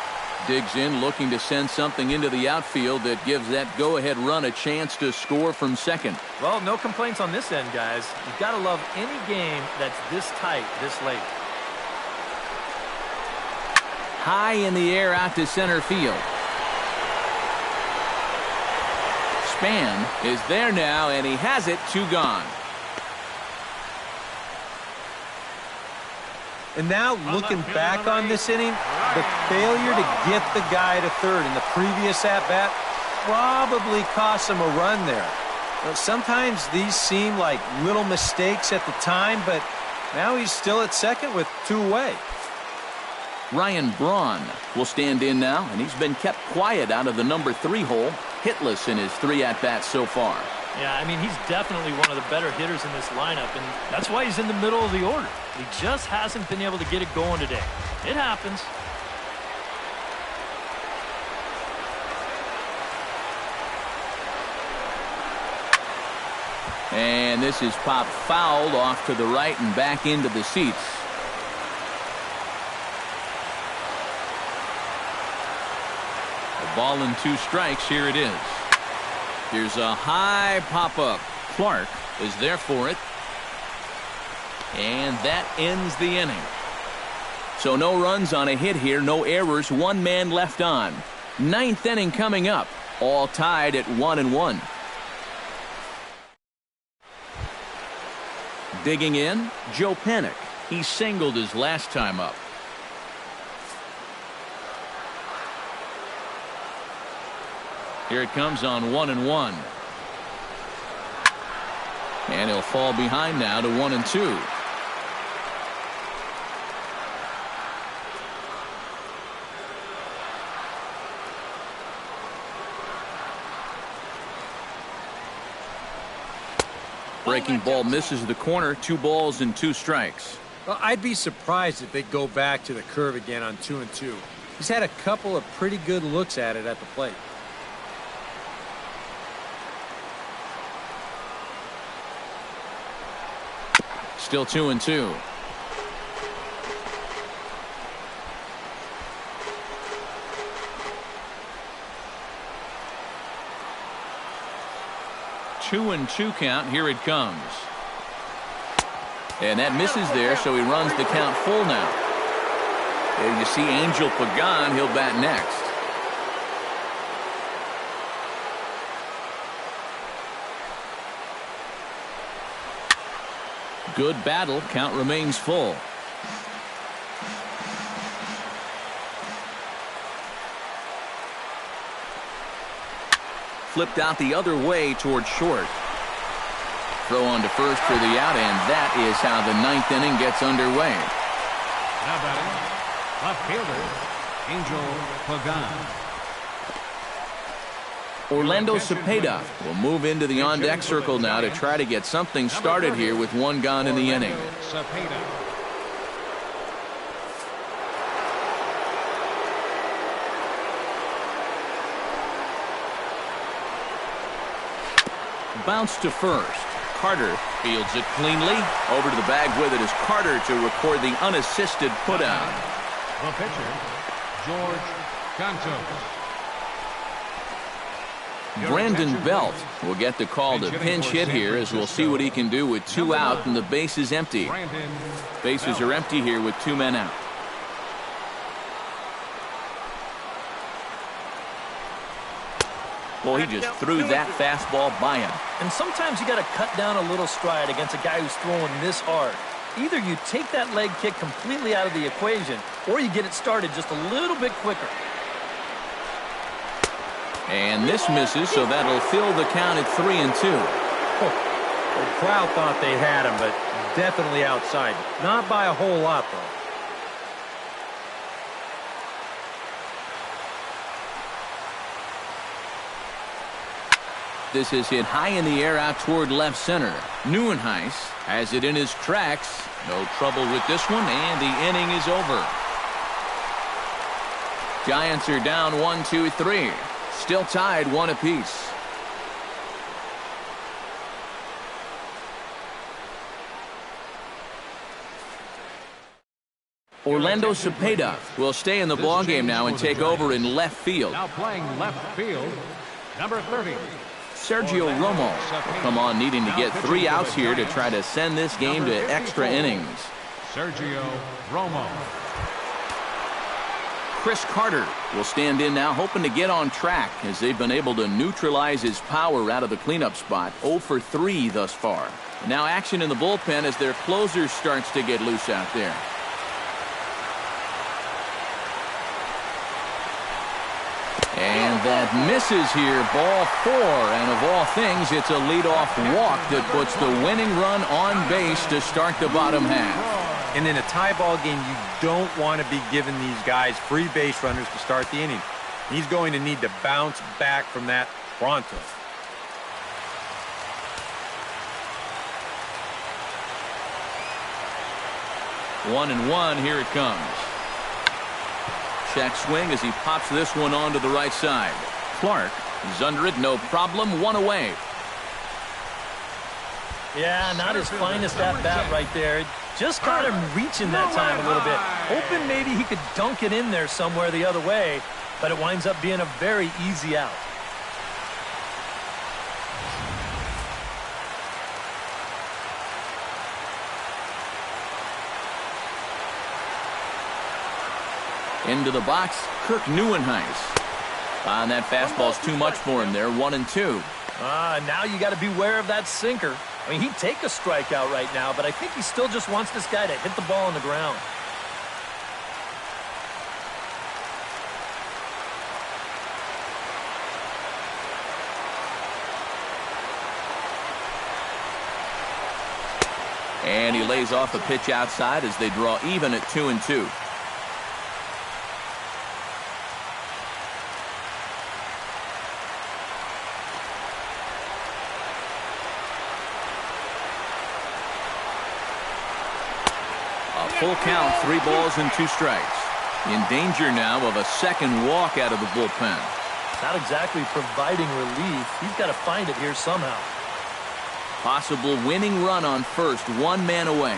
digs in, looking to send something into the outfield that gives that go-ahead run a chance to score from second. Well, no complaints on this end, guys. You've got to love any game that's this tight, this late. High in the air out to center field. Span is there now, and he has it. 2 gone. And now looking back on this inning, the failure to get the guy to third in the previous at-bat probably cost him a run there. Sometimes these seem like little mistakes at the time, but now he's still at second with 2 away. Ryan Braun will stand in now, and he's been kept quiet out of the number 3 hole, hitless in his 3 at-bats so far. Yeah, I mean, he's definitely one of the better hitters in this lineup, and that's why he's in the middle of the order. He just hasn't been able to get it going today. It happens. And this is popped fouled off to the right and back into the seats. A ball and 2 strikes. Here it is. Here's a high pop-up. Clark is there for it. And that ends the inning. So no runs on a hit here, no errors, 1 man left on. 9th inning coming up, all tied at 1-1. Digging in, Joe Panik. He singled his last time up. Here it comes on 1-1. And he'll fall behind now to 1-2. Breaking ball misses the corner. 2 balls and 2 strikes. Well, I'd be surprised if they go back to the curve again on 2-2. He's had a couple of pretty good looks at it at the plate. Still 2-2. Two and 2 count. Here it comes. And that misses there, so he runs the count full now. There you see Angel Pagan. He'll bat next. Good battle. Count remains full. Flipped out the other way towards short. Throw on to first for the out, and that is how the 9th inning gets underway. Now batting, left fielder, Angel Pagan. Orlando Cepeda will move into the on-deck circle now to try to get something started here with 1 gone in the inning. Cepeda. Bounce to first. Carter fields it cleanly. Over to the bag with it is Carter to record the unassisted putout. The pitcher, George Cantos. Brandon Belt will get the call to pinch hit here, as we'll see what he can do with 2 out and the base is empty. Bases are empty here with 2 men out. Well, he just threw that fastball by him. And sometimes you got to cut down a little stride against a guy who's throwing this hard. Either you take that leg kick completely out of the equation, or you get it started just a little bit quicker. And this misses, so that'll fill the count at 3-2. The crowd thought they had him, but definitely outside. Not by a whole lot, though. This is hit high in the air out toward left center. Neuenhuis has it in his tracks. No trouble with this one, and the inning is over. Giants are down 1-2-3. Still tied 1 apiece. Orlando Cepeda will stay in the ballgame now and take over in left field. Now playing left field, number 30. Sergio Romo will come on needing to get 3 outs here to try to send this game to extra innings. Sergio Romo. Chris Carter will stand in now, hoping to get on track, as they've been able to neutralize his power out of the cleanup spot. 0 for 3 thus far. Now action in the bullpen as their closer starts to get loose out there. that misses here, ball 4. And of all things, it's a leadoff walk that puts the winning run on base to start the bottom half. And in a tie ball game, you don't want to be giving these guys free base runners to start the inning. He's going to need to bounce back from that pronto. One and one, here it comes. Check swing as he pops this one onto the right side. Clark is under it, no problem, one away. Yeah, not his finest at bat right there. It just caught him reaching that time a little bit. Hoping maybe he could dunk it in there somewhere the other way, but it winds up being a very easy out. Into the box, Kirk Neuenhuis. And that fastball's too much for him there, 1-2. Now you got to beware of that sinker. I mean, he'd take a strikeout right now, but I think he still just wants this guy to hit the ball on the ground. And he lays off a pitch outside as they draw even at 2-2. Full count, 3 balls and 2 strikes. In danger now of a second walk out of the bullpen. Not exactly providing relief. He's got to find it here somehow. Possible winning run on first, 1 man away.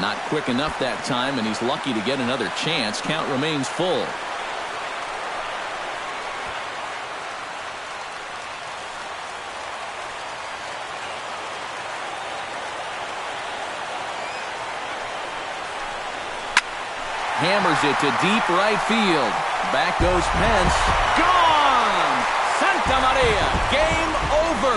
Not quick enough that time, and he's lucky to get another chance. Count remains full. Hammers it to deep right field. Back goes Pence. Gone! Santa Maria. Game over.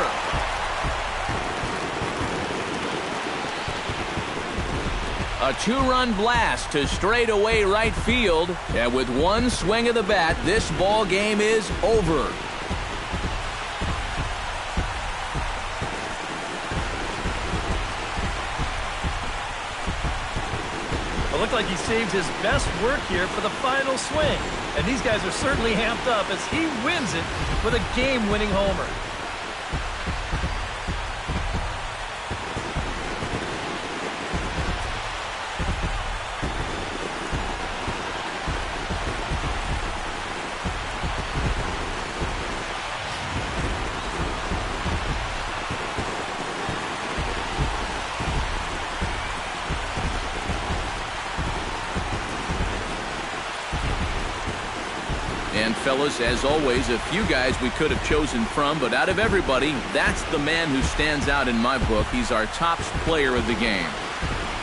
A 2-run blast to straightaway right field. And with 1 swing of the bat, this ball game is over. It looked like he saved his best work here for the final swing. And these guys are certainly amped up as he wins it with a game-winning homer. And fellas, as always, a few guys we could have chosen from, but out of everybody, that's the man who stands out in my book. He's our top player of the game.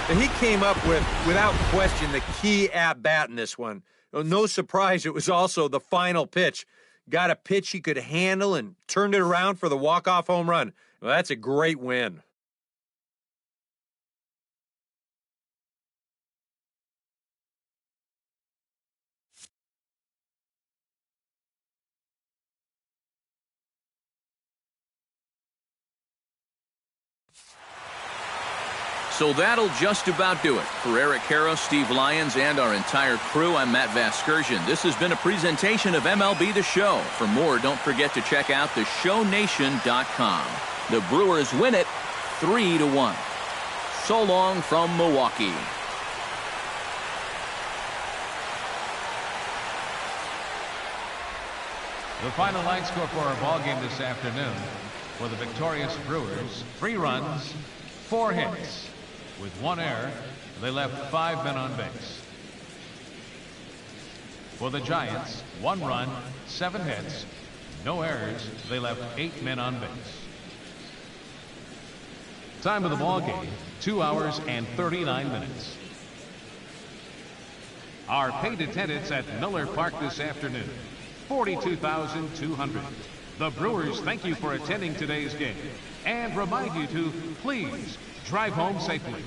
And he came up with, without question, the key at-bat in this one. No surprise, it was also the final pitch. Got a pitch he could handle and turned it around for the walk-off home run. Well, that's a great win. So that'll just about do it. For Eric Harrow, Steve Lyons, and our entire crew, I'm Matt Vasgersian. This has been a presentation of MLB The Show. For more, don't forget to check out theshownation.com. The Brewers win it 3-1. So long from Milwaukee. The final line score for our ball game this afternoon for the victorious Brewers: 3 runs, 4 hits. With 1 error, they left 5 men on base. For the Giants, 1 run, 7 hits, no errors. They left 8 men on base. Time of the ball game, 2 hours and 39 minutes. Our paid attendance at Miller Park this afternoon, 42,200. The Brewers thank you for attending today's game and remind you to please drive home safely.